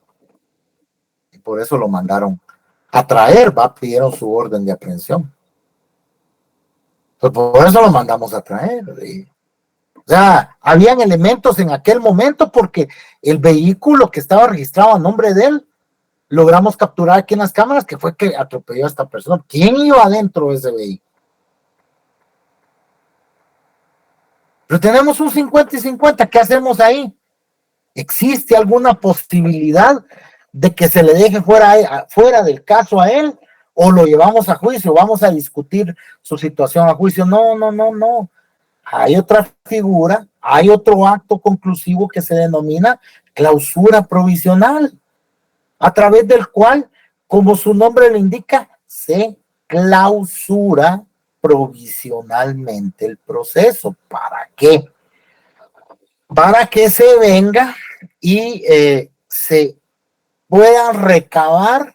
Y por eso lo mandaron a traer, pidieron su orden de aprehensión. Pues por eso lo mandamos a traer. O sea, habían elementos en aquel momento porque el vehículo que estaba registrado a nombre de él, logramos capturar aquí en las cámaras que fue que atropelló a esta persona. ¿Quién iba adentro de ese vehículo? Pero tenemos un 50 y 50, ¿qué hacemos ahí? ¿Existe alguna posibilidad de que se le deje fuera del caso a él? ¿O lo llevamos a juicio? ¿Vamos a discutir su situación a juicio? No. Hay otra figura, hay otro acto conclusivo que se denomina clausura provisional, a través del cual, como su nombre le indica, se clausura provisionalmente el proceso. ¿Para qué? Para que se venga y se puedan recabar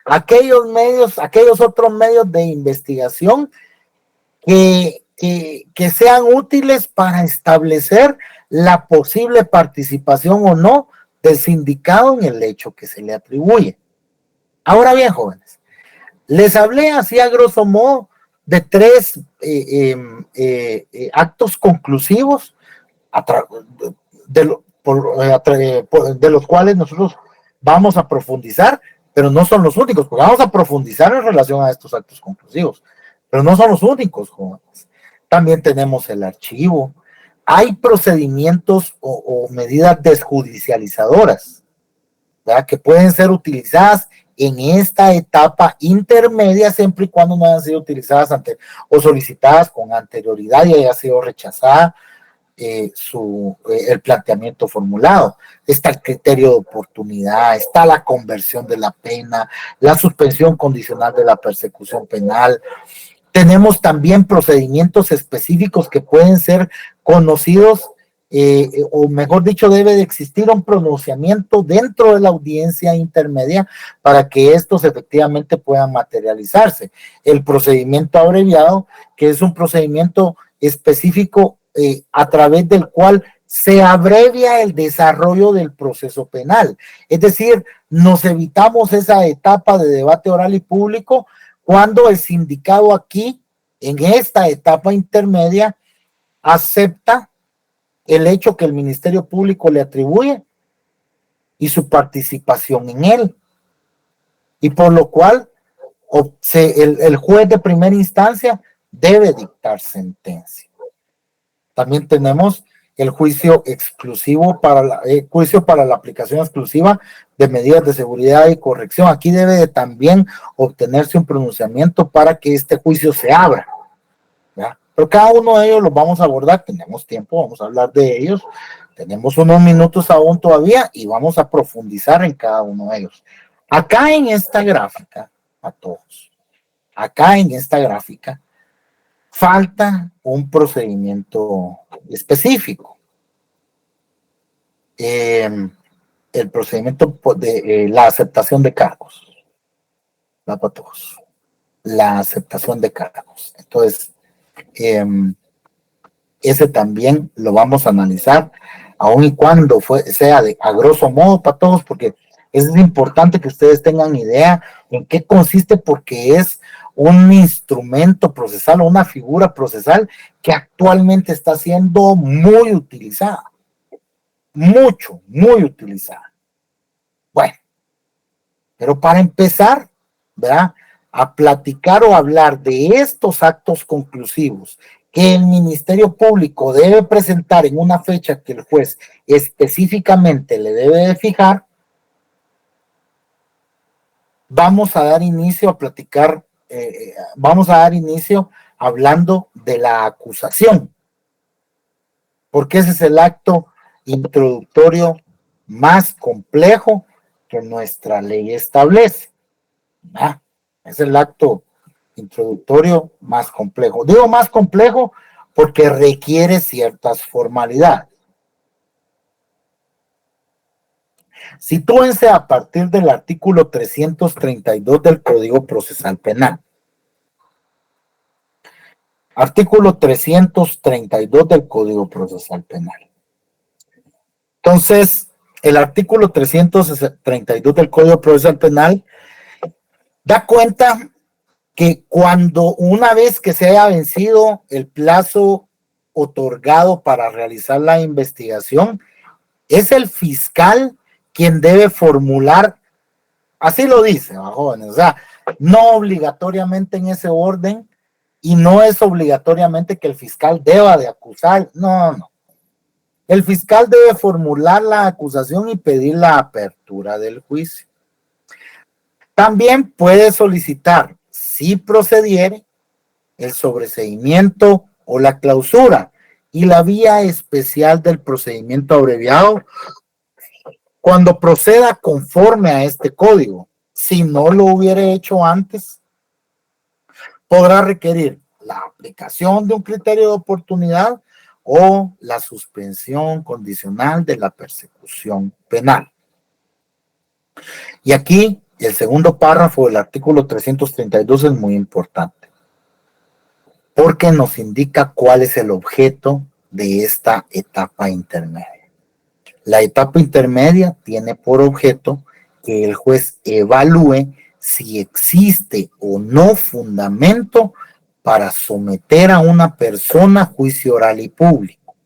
aquellos otros medios de investigación que sean útiles para establecer la posible participación o no del sindicado en el hecho que se le atribuye. Ahora bien, jóvenes, les hablé así a grosso modo de 3 actos conclusivos de los cuales nosotros vamos a profundizar, pero no son los únicos, porque vamos a profundizar en relación a estos actos conclusivos, pero no son los únicos, jóvenes. También tenemos el archivo. Hay procedimientos o medidas desjudicializadoras, ¿verdad?, que pueden ser utilizadas en esta etapa intermedia siempre y cuando no hayan sido utilizadas o solicitadas con anterioridad y haya sido rechazada el planteamiento formulado. Está el criterio de oportunidad, está la conversión de la pena, la suspensión condicional de la persecución penal. Tenemos también procedimientos específicos que pueden ser conocidos, o mejor dicho, debe de existir un pronunciamiento dentro de la audiencia intermedia para que estos efectivamente puedan materializarse. El procedimiento abreviado, que es un procedimiento específico a través del cual se abrevia el desarrollo del proceso penal. Es decir, nos evitamos esa etapa de debate oral y público cuando el sindicado aquí, en esta etapa intermedia, acepta el hecho que el Ministerio Público le atribuye y su participación en él. Y por lo cual el juez de primera instancia debe dictar sentencia. También tenemos el juicio exclusivo juicio para la aplicación exclusiva de medidas de seguridad y corrección. Aquí debe de también obtenerse un pronunciamiento para que este juicio se abra, ¿ya? Pero cada uno de ellos los vamos a abordar, tenemos tiempo, vamos a hablar de ellos, tenemos unos minutos aún todavía y vamos a profundizar en cada uno de ellos. Acá en esta gráfica, a todos, acá en esta gráfica, falta un procedimiento específico. El procedimiento de la aceptación de cargos. Para todos. La aceptación de cargos. Entonces, ese también lo vamos a analizar, aun y cuando sea a grosso modo para todos, porque es importante que ustedes tengan idea en qué consiste, porque es un instrumento procesal o una figura procesal que actualmente está siendo muy utilizada. Muy utilizada. Pero para empezar, ¿verdad?, a platicar o hablar de estos actos conclusivos que el Ministerio Público debe presentar en una fecha que el juez específicamente le debe de fijar, vamos a dar inicio a platicar, vamos a dar inicio hablando de la acusación, porque ese es el acto introductorio más complejo que nuestra ley establece. Es el acto introductorio más complejo. Digo más complejo porque requiere ciertas formalidades. Sitúense a partir del artículo 332 del Código Procesal Penal. Artículo 332 del Código Procesal Penal. Entonces, el artículo 332 del Código Procesal Penal da cuenta que cuando una vez que se haya vencido el plazo otorgado para realizar la investigación, es el fiscal quien debe formular, así lo dice, jóvenes, o sea, no obligatoriamente en ese orden, y no es obligatoriamente que el fiscal deba de acusar, no. El fiscal debe formular la acusación y pedir la apertura del juicio. También puede solicitar, si procediere, el sobreseimiento o la clausura y la vía especial del procedimiento abreviado cuando proceda conforme a este código. Si no lo hubiera hecho antes, podrá requerir la aplicación de un criterio de oportunidad o la suspensión condicional de la persecución penal. Y aquí el segundo párrafo del artículo 332 es muy importante, porque nos indica cuál es el objeto de esta etapa intermedia. La etapa intermedia tiene por objeto que el juez evalúe si existe o no fundamento para someter a una persona a juicio oral y público.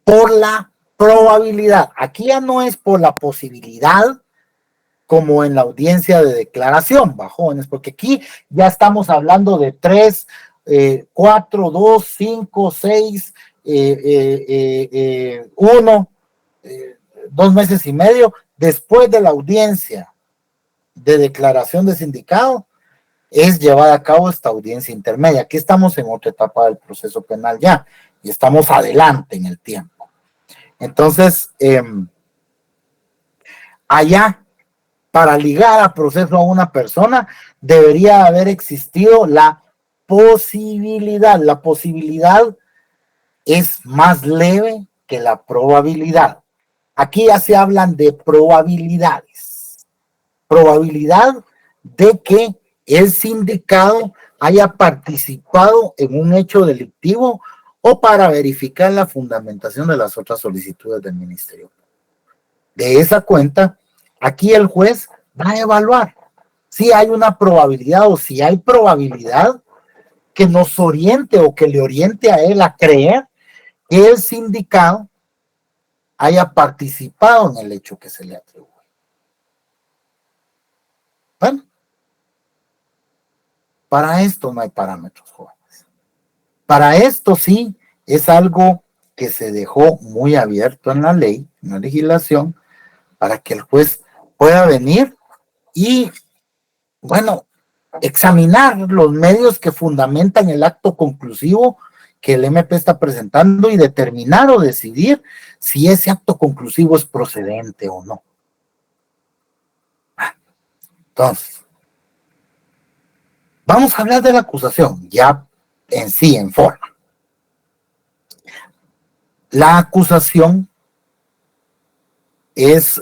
Por la probabilidad. Aquí ya no es por la posibilidad, como en la audiencia de declaración, jóvenes, porque aquí ya estamos hablando de 3, 4, 2, 5, 6, 1, 2 meses y medio después de la audiencia de declaración de sindicado, es llevada a cabo esta audiencia intermedia. Aquí estamos en otra etapa del proceso penal ya, y estamos adelante en el tiempo. Entonces, allá, para ligar a proceso a una persona, debería haber existido la posibilidad. La posibilidad es más leve que la probabilidad. Aquí ya se hablan de probabilidades. Probabilidad de que el sindicado haya participado en un hecho delictivo o para verificar la fundamentación de las otras solicitudes del ministerio. De esa cuenta, aquí el juez va a evaluar si hay una probabilidad o si hay probabilidad que nos oriente o que le oriente a él a creer que el sindicado haya participado en el hecho que se le atribuye. Bueno, para esto no hay parámetros, jóvenes. Para esto sí es algo que se dejó muy abierto en la ley, en la legislación, para que el juez pueda venir y, bueno, examinar los medios que fundamentan el acto conclusivo que el MP está presentando y determinar o decidir si ese acto conclusivo es procedente o no. Entonces, vamos a hablar de la acusación, ya en sí, en forma. La acusación es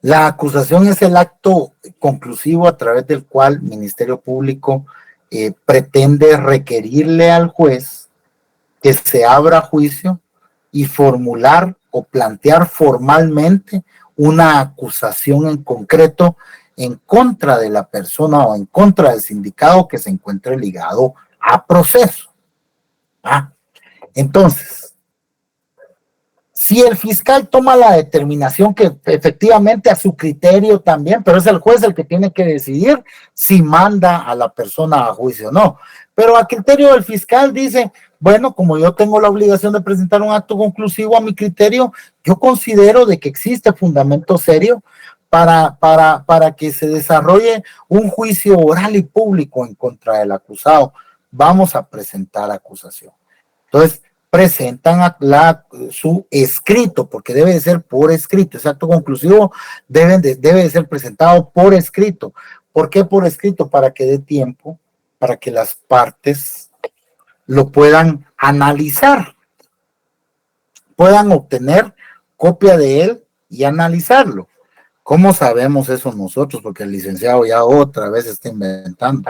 la acusación es el acto conclusivo a través del cual el Ministerio Público pretende requerirle al juez que se abra juicio y formular o plantear formalmente una acusación en concreto en contra de la persona o en contra del sindicado que se encuentre ligado a proceso. Entonces, Si el fiscal toma la determinación que efectivamente a su criterio también, pero es el juez el que tiene que decidir si manda a la persona a juicio o no. Pero a criterio del fiscal dice, bueno, como yo tengo la obligación de presentar un acto conclusivo a mi criterio, yo considero de que existe fundamento serio para que se desarrolle un juicio oral y público en contra del acusado. Vamos a presentar acusación. Entonces, presentan su escrito, porque debe de ser por escrito. Ese acto conclusivo debe de ser presentado por escrito. ¿Por qué por escrito? Para que dé tiempo, para que las partes lo puedan analizar, puedan obtener copia de él y analizarlo. ¿Cómo sabemos eso nosotros? Porque el licenciado ya otra vez está inventando.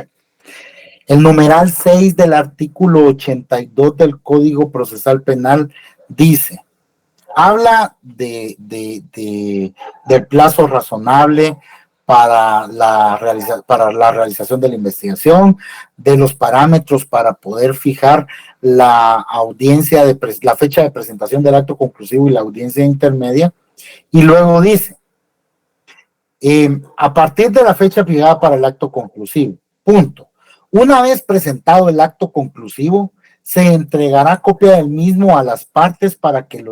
El numeral 6 del artículo 82 del Código Procesal Penal dice, habla del plazo razonable para la realización de la investigación, de los parámetros para poder fijar la audiencia, la fecha de presentación del acto conclusivo y la audiencia intermedia, y luego dice, a partir de la fecha fijada para el acto conclusivo, punto. Una vez presentado el acto conclusivo, se entregará copia del mismo a las partes para que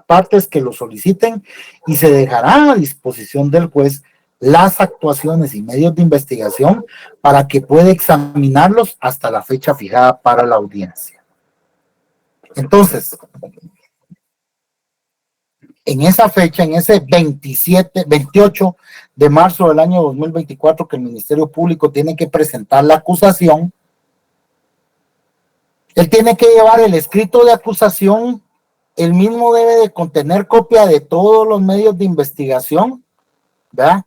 partes que lo soliciten y se dejará a disposición del juez las actuaciones y medios de investigación para que pueda examinarlos hasta la fecha fijada para la audiencia. Entonces, en esa fecha, en ese 28 de marzo del año 2024 que el Ministerio Público tiene que presentar la acusación, él tiene que llevar el escrito de acusación, el mismo debe de contener copia de todos los medios de investigación, ¿verdad?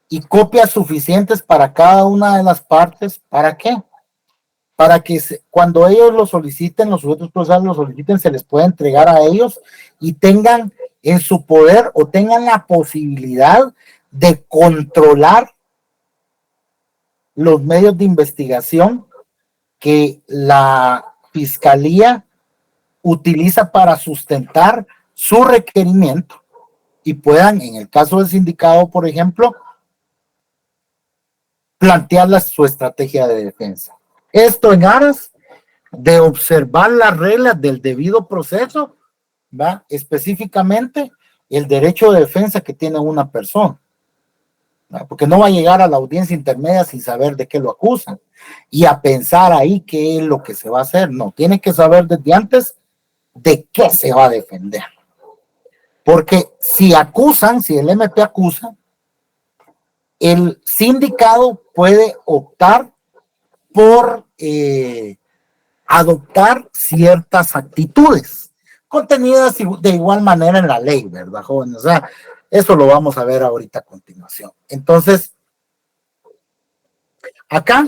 Y copias suficientes para cada una de las partes. ¿Para qué? Para que cuando ellos lo soliciten, los sujetos procesales lo soliciten, se les pueda entregar a ellos y tengan en su poder o tengan la posibilidad de controlar los medios de investigación que la Fiscalía utiliza para sustentar su requerimiento y puedan, en el caso del sindicado, por ejemplo, plantear su estrategia de defensa. Esto en aras de observar las reglas del debido proceso, ¿va? Específicamente el derecho de defensa que tiene una persona, ¿va? Porque no va a llegar a la audiencia intermedia sin saber de qué lo acusan y a pensar ahí qué es lo que se va a hacer. No, tiene que saber desde antes de qué se va a defender. Porque si acusan, si el MP acusa, el sindicado puede optar por adoptar ciertas actitudes contenidas de igual manera en la ley, ¿verdad, jóvenes? O sea, eso lo vamos a ver ahorita a continuación. Entonces, acá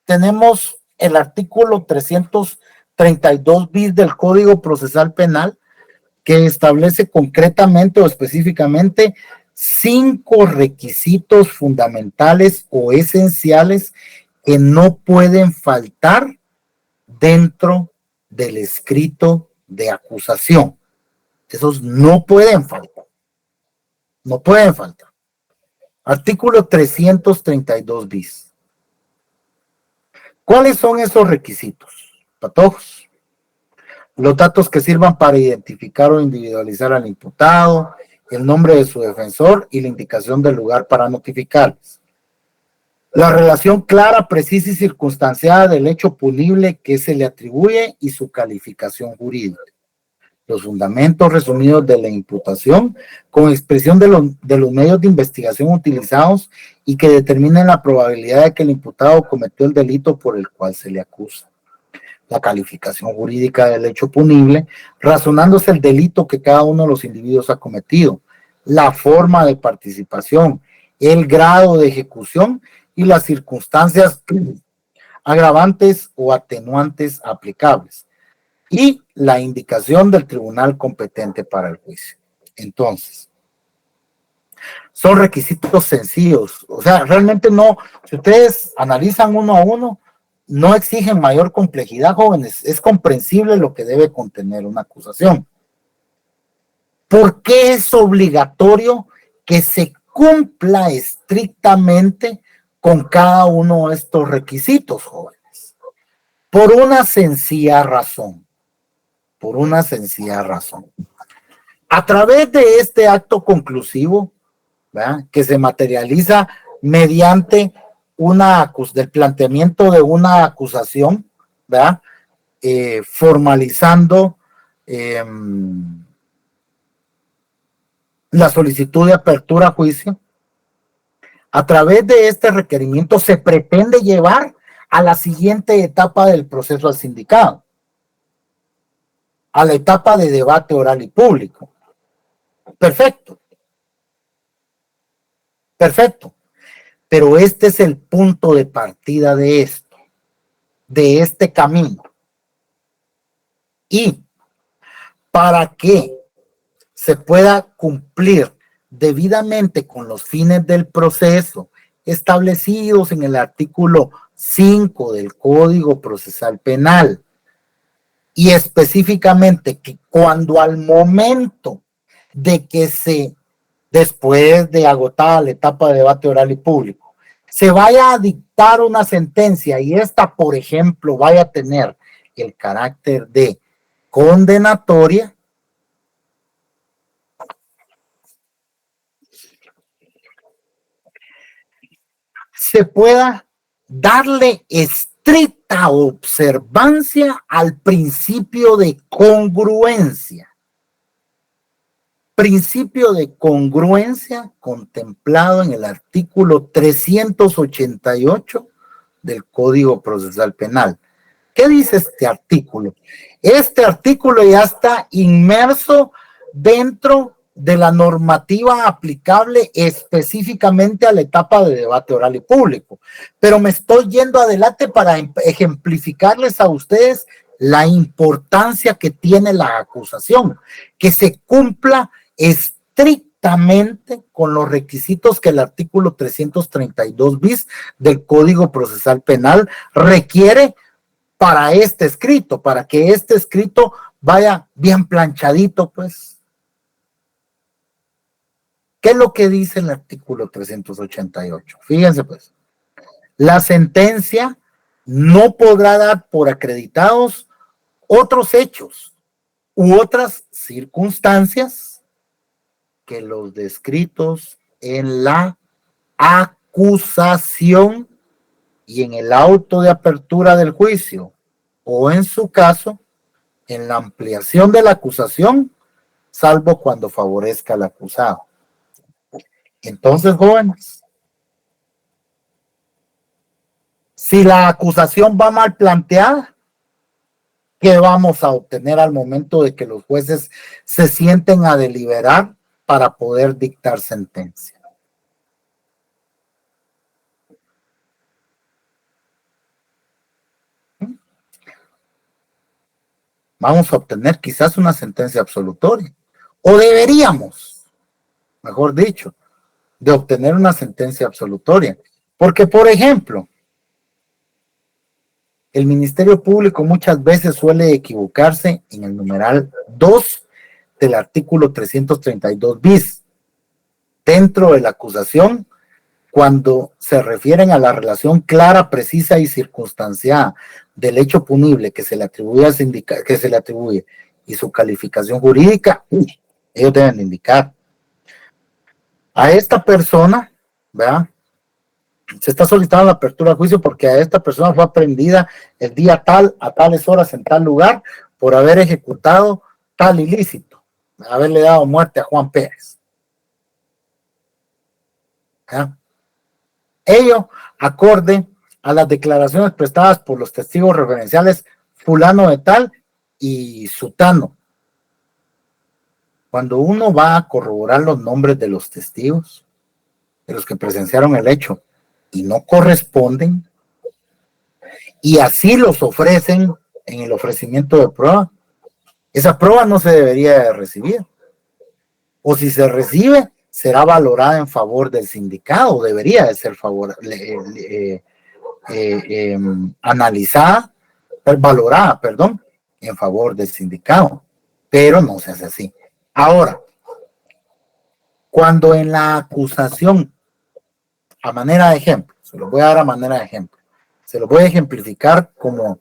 tenemos el artículo 332 bis del Código Procesal Penal que establece concretamente o específicamente 5 requisitos fundamentales o esenciales que no pueden faltar dentro del escrito de acusación. Esos no pueden faltar. No pueden faltar. Artículo 332 bis. ¿Cuáles son esos requisitos? Patojos. Los datos que sirvan para identificar o individualizar al imputado, el nombre de su defensor y la indicación del lugar para notificarles. La relación clara, precisa y circunstanciada del hecho punible que se le atribuye y su calificación jurídica. Los fundamentos resumidos de la imputación con expresión de los medios de investigación utilizados y que determinen la probabilidad de que el imputado cometió el delito por el cual se le acusa. La calificación jurídica del hecho punible, razonándose el delito que cada uno de los individuos ha cometido, la forma de participación, el grado de ejecución y las circunstancias agravantes o atenuantes aplicables, y la indicación del tribunal competente para el juicio. Entonces, son requisitos sencillos, o sea, realmente no, si ustedes analizan uno a uno, no exigen mayor complejidad, jóvenes, es comprensible lo que debe contener una acusación. ¿Por qué es obligatorio que se cumpla estrictamente con cada uno de estos requisitos, jóvenes? Por una sencilla razón. Por una sencilla razón. A través de este acto conclusivo, ¿verdad?, que se materializa mediante del planteamiento de una acusación, ¿verdad?, formalizando la solicitud de apertura a juicio. A través de este requerimiento se pretende llevar a la siguiente etapa del proceso al sindicado, a la etapa de debate oral y público. Perfecto. Perfecto. Pero este es el punto de partida de esto, de este camino. Y para que se pueda cumplir debidamente con los fines del proceso establecidos en el artículo 5 del Código Procesal Penal, y específicamente que cuando al momento de que después de agotada la etapa de debate oral y público, se vaya a dictar una sentencia y esta, por ejemplo, vaya a tener el carácter de condenatoria, se pueda darle estricta observancia al principio de congruencia. Principio de congruencia contemplado en el artículo 388 del Código Procesal Penal. ¿Qué dice este artículo? Este artículo ya está inmerso dentro de la normativa aplicable específicamente a la etapa de debate oral y público. Pero me estoy yendo adelante para ejemplificarles a ustedes la importancia que tiene la acusación, que se cumpla estrictamente con los requisitos que el artículo 332 bis del Código Procesal Penal requiere para este escrito, para que este escrito vaya bien planchadito, pues. ¿Qué es lo que dice el artículo 388? Fíjense, pues. La sentencia no podrá dar por acreditados otros hechos u otras circunstancias que los descritos en la acusación y en el auto de apertura del juicio, o en su caso, en la ampliación de la acusación, salvo cuando favorezca al acusado. Entonces, jóvenes, si la acusación va mal planteada, ¿qué vamos a obtener al momento de que los jueces se sienten a deliberar para poder dictar sentencia? Vamos a obtener quizás una sentencia absolutoria, o deberíamos, mejor dicho, de obtener una sentencia absolutoria. Porque, por ejemplo, el Ministerio Público muchas veces suele equivocarse en el numeral 2 del artículo 332 bis, dentro de la acusación, cuando se refieren a la relación clara, precisa y circunstanciada del hecho punible que se le atribuye al sindicato, que se le atribuye, y su calificación jurídica, ellos deben de indicar a esta persona, ¿verdad? Se está solicitando la apertura de juicio porque a esta persona fue aprehendida el día tal, a tales horas, en tal lugar, por haber ejecutado tal ilícito, haberle dado muerte a Juan Pérez. ¿Ya? Ello acorde a las declaraciones prestadas por los testigos referenciales fulano de tal y sutano. Cuando uno va a corroborar los nombres de los testigos, de los que presenciaron el hecho, y no corresponden, y así los ofrecen en el ofrecimiento de prueba, esa prueba no se debería de recibir. O si se recibe, será valorada en favor del sindicato, debería de ser valorada, en favor del sindicato, pero no se hace así. Ahora, Cuando en la acusación, a manera de ejemplo, se lo voy a dar a manera de ejemplo, se lo voy a ejemplificar como,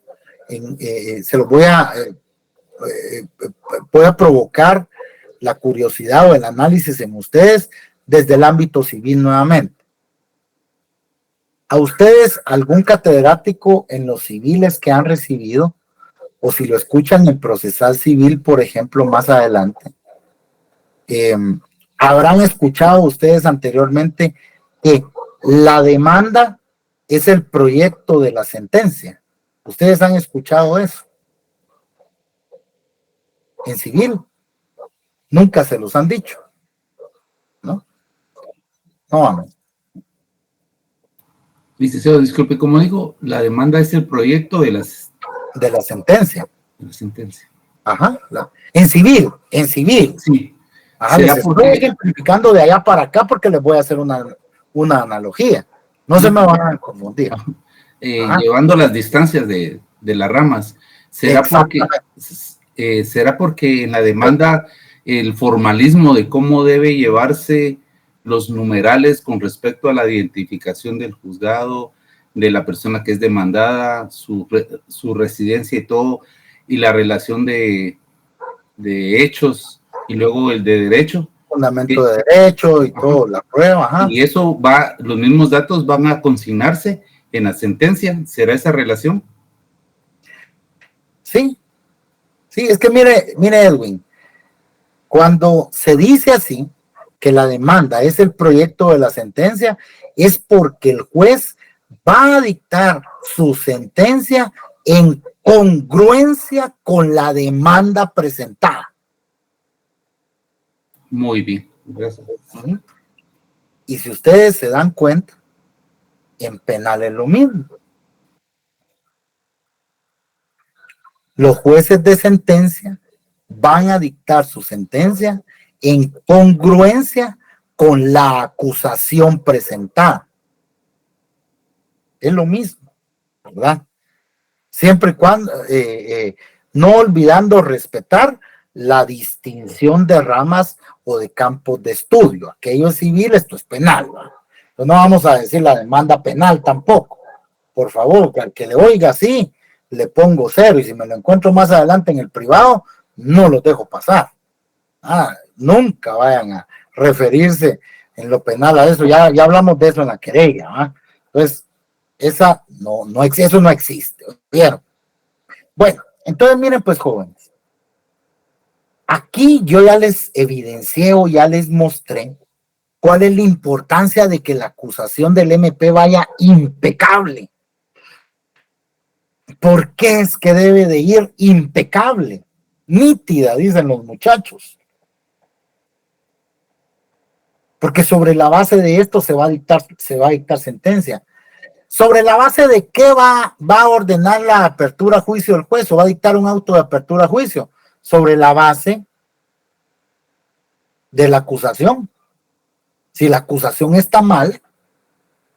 se lo voy a provocar la curiosidad o el análisis en ustedes desde el ámbito civil nuevamente. ¿A ustedes algún catedrático en los civiles que han recibido, o si lo escuchan en procesal civil, por ejemplo, más adelante, habrán escuchado ustedes anteriormente que la demanda es el proyecto de la sentencia? ¿Ustedes han escuchado eso? En civil, nunca se los han dicho, ¿no? No, vamos. Licenciado, disculpe, como digo, la demanda es el proyecto de la sentencia. De la sentencia. Ajá. En civil. Sí. Ajá, les estoy ejemplificando de allá para acá porque les voy a hacer una analogía. No se me van a confundir. Llevando las distancias de las ramas. ¿Será porque en la demanda el formalismo de cómo debe llevarse los numerales con respecto a la identificación del juzgado, de la persona que es demandada, su residencia y todo, y la relación de hechos y luego el de derecho? Fundamento de derecho y todo, la prueba. Ajá. Y eso los mismos datos van a consignarse en la sentencia. ¿Será esa relación? Sí, es que mire Edwin, cuando se dice así, que la demanda es el proyecto de la sentencia, es porque el juez va a dictar su sentencia en congruencia con la demanda presentada. Muy bien, gracias. Y si ustedes se dan cuenta, en penal es lo mismo. Los jueces de sentencia van a dictar su sentencia en congruencia con la acusación presentada. Es lo mismo, ¿verdad? Siempre y cuando, no olvidando respetar la distinción de ramas o de campos de estudio. Aquello es civil, esto es penal, ¿verdad? Entonces no vamos a decir la demanda penal tampoco. Por favor, que al que le oiga así, le pongo 0, y si me lo encuentro más adelante en el privado, no lo dejo pasar. Nunca vayan a referirse en lo penal a eso, ya hablamos de eso en la querella, ¿verdad? Entonces, eso no existe, ¿vieron? Bueno, entonces miren pues, jóvenes, aquí yo ya les evidencié o ya les mostré cuál es la importancia de que la acusación del MP vaya impecable. ¿Por qué es que debe de ir impecable? Nítida, dicen los muchachos. Porque sobre la base de esto se va a dictar sentencia. ¿Sobre la base de qué va a ordenar la apertura a juicio el juez o va a dictar un auto de apertura a juicio? Sobre la base de la acusación. Si la acusación está mal,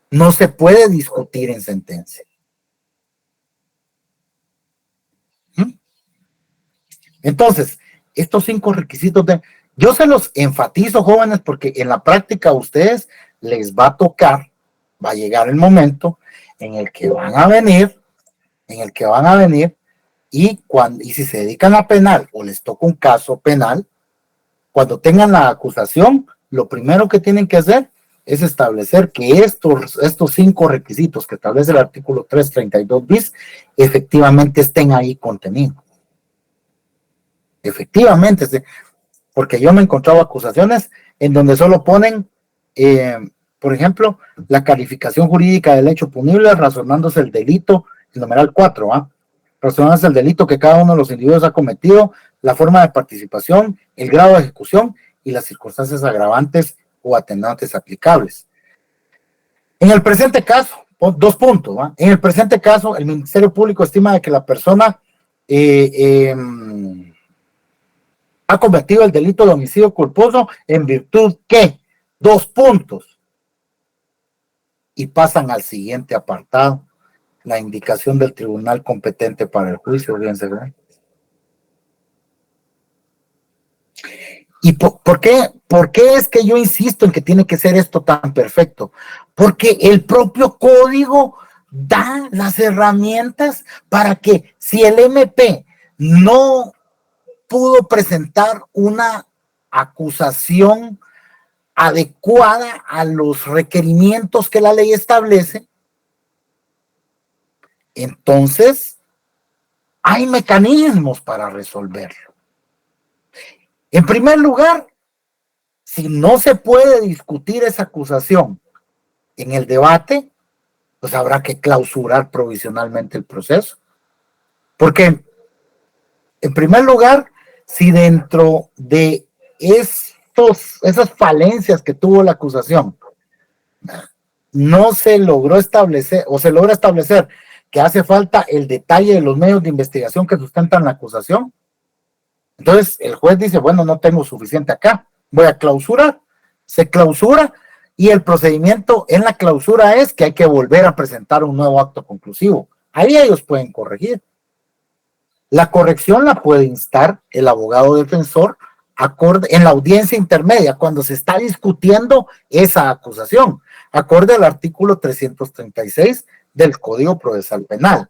no se puede discutir en sentencia. Entonces, estos 5 requisitos yo se los enfatizo, jóvenes, porque en la práctica a ustedes les va a tocar, va a llegar el momento en el que van a venir, y si se dedican a penal o les toca un caso penal, cuando tengan la acusación, lo primero que tienen que hacer es establecer que estos 5 requisitos que establece el artículo 332 bis efectivamente estén ahí contenidos. Efectivamente, porque yo me he encontrado acusaciones en donde solo ponen, por ejemplo, la calificación jurídica del hecho punible razonándose el delito, el numeral 4, razonándose el delito que cada uno de los individuos ha cometido, la forma de participación, el grado de ejecución y las circunstancias agravantes o atenuantes aplicables. En el presente caso, 2 puntos, en el presente caso, el Ministerio Público estima de que la persona ha cometido el delito de homicidio culposo en virtud que, 2 puntos, y pasan al siguiente apartado, la indicación del tribunal competente para el juicio, fíjense, ¿verdad? ¿Y por ¿Por qué es que yo insisto en que tiene que ser esto tan perfecto? Porque el propio código da las herramientas para que si el MP no pudo presentar una acusación adecuada a los requerimientos que la ley establece, entonces hay mecanismos para resolverlo. En primer lugar, si no se puede discutir esa acusación en el debate, pues habrá que clausurar provisionalmente el proceso. Porque, en primer lugar, si dentro de esas falencias que tuvo la acusación no se logró establecer, o se logra establecer que hace falta el detalle de los medios de investigación que sustentan la acusación, entonces el juez dice, bueno, no tengo suficiente acá, voy a clausurar, se clausura, y el procedimiento en la clausura es que hay que volver a presentar un nuevo acto conclusivo. Ahí ellos pueden corregir. La corrección la puede instar el abogado defensor acorde en la audiencia intermedia, cuando se está discutiendo esa acusación, acorde al artículo 336 del Código Procesal Penal.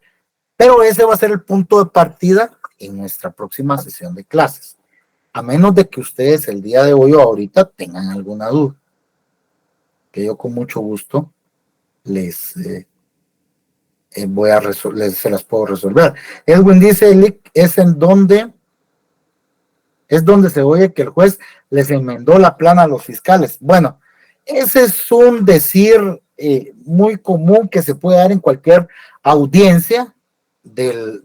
Pero ese va a ser el punto de partida en nuestra próxima sesión de clases, a menos de que ustedes el día de hoy o ahorita tengan alguna duda, que yo con mucho gusto se las puedo resolver. Edwin dice, es donde se oye que el juez les enmendó la plana a los fiscales. Bueno, ese es un decir muy común que se puede dar en cualquier audiencia del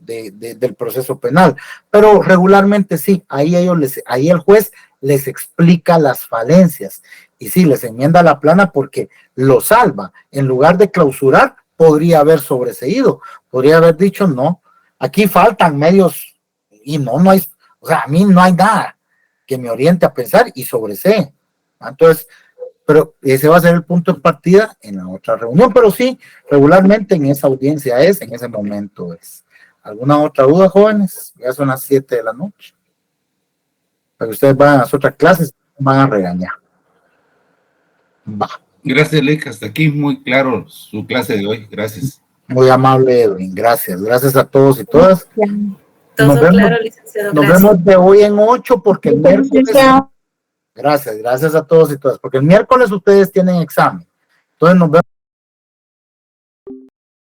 proceso penal, pero regularmente sí, ahí el juez les explica las falencias y sí, les enmienda la plana porque lo salva. En lugar de clausurar, podría haber sobreseído, podría haber dicho, no, aquí faltan medios y no hay, o sea, a mí no hay nada que me oriente a pensar y sobresee. Entonces, pero ese va a ser el punto de partida en la otra reunión, pero sí, regularmente en esa audiencia en ese momento es. ¿Alguna otra duda, jóvenes? Ya son las 7 de la noche. Para que ustedes vayan a las otras clases, van a regañar. Va. Gracias, Lick. Hasta aquí muy claro su clase de hoy. Gracias. Muy amable, Edwin. Gracias. Gracias a todos y todas. Todo claro, licenciado. Nos vemos de hoy en 8 porque el miércoles... Gracias a todos y todas. Porque el miércoles ustedes tienen examen. Entonces nos vemos.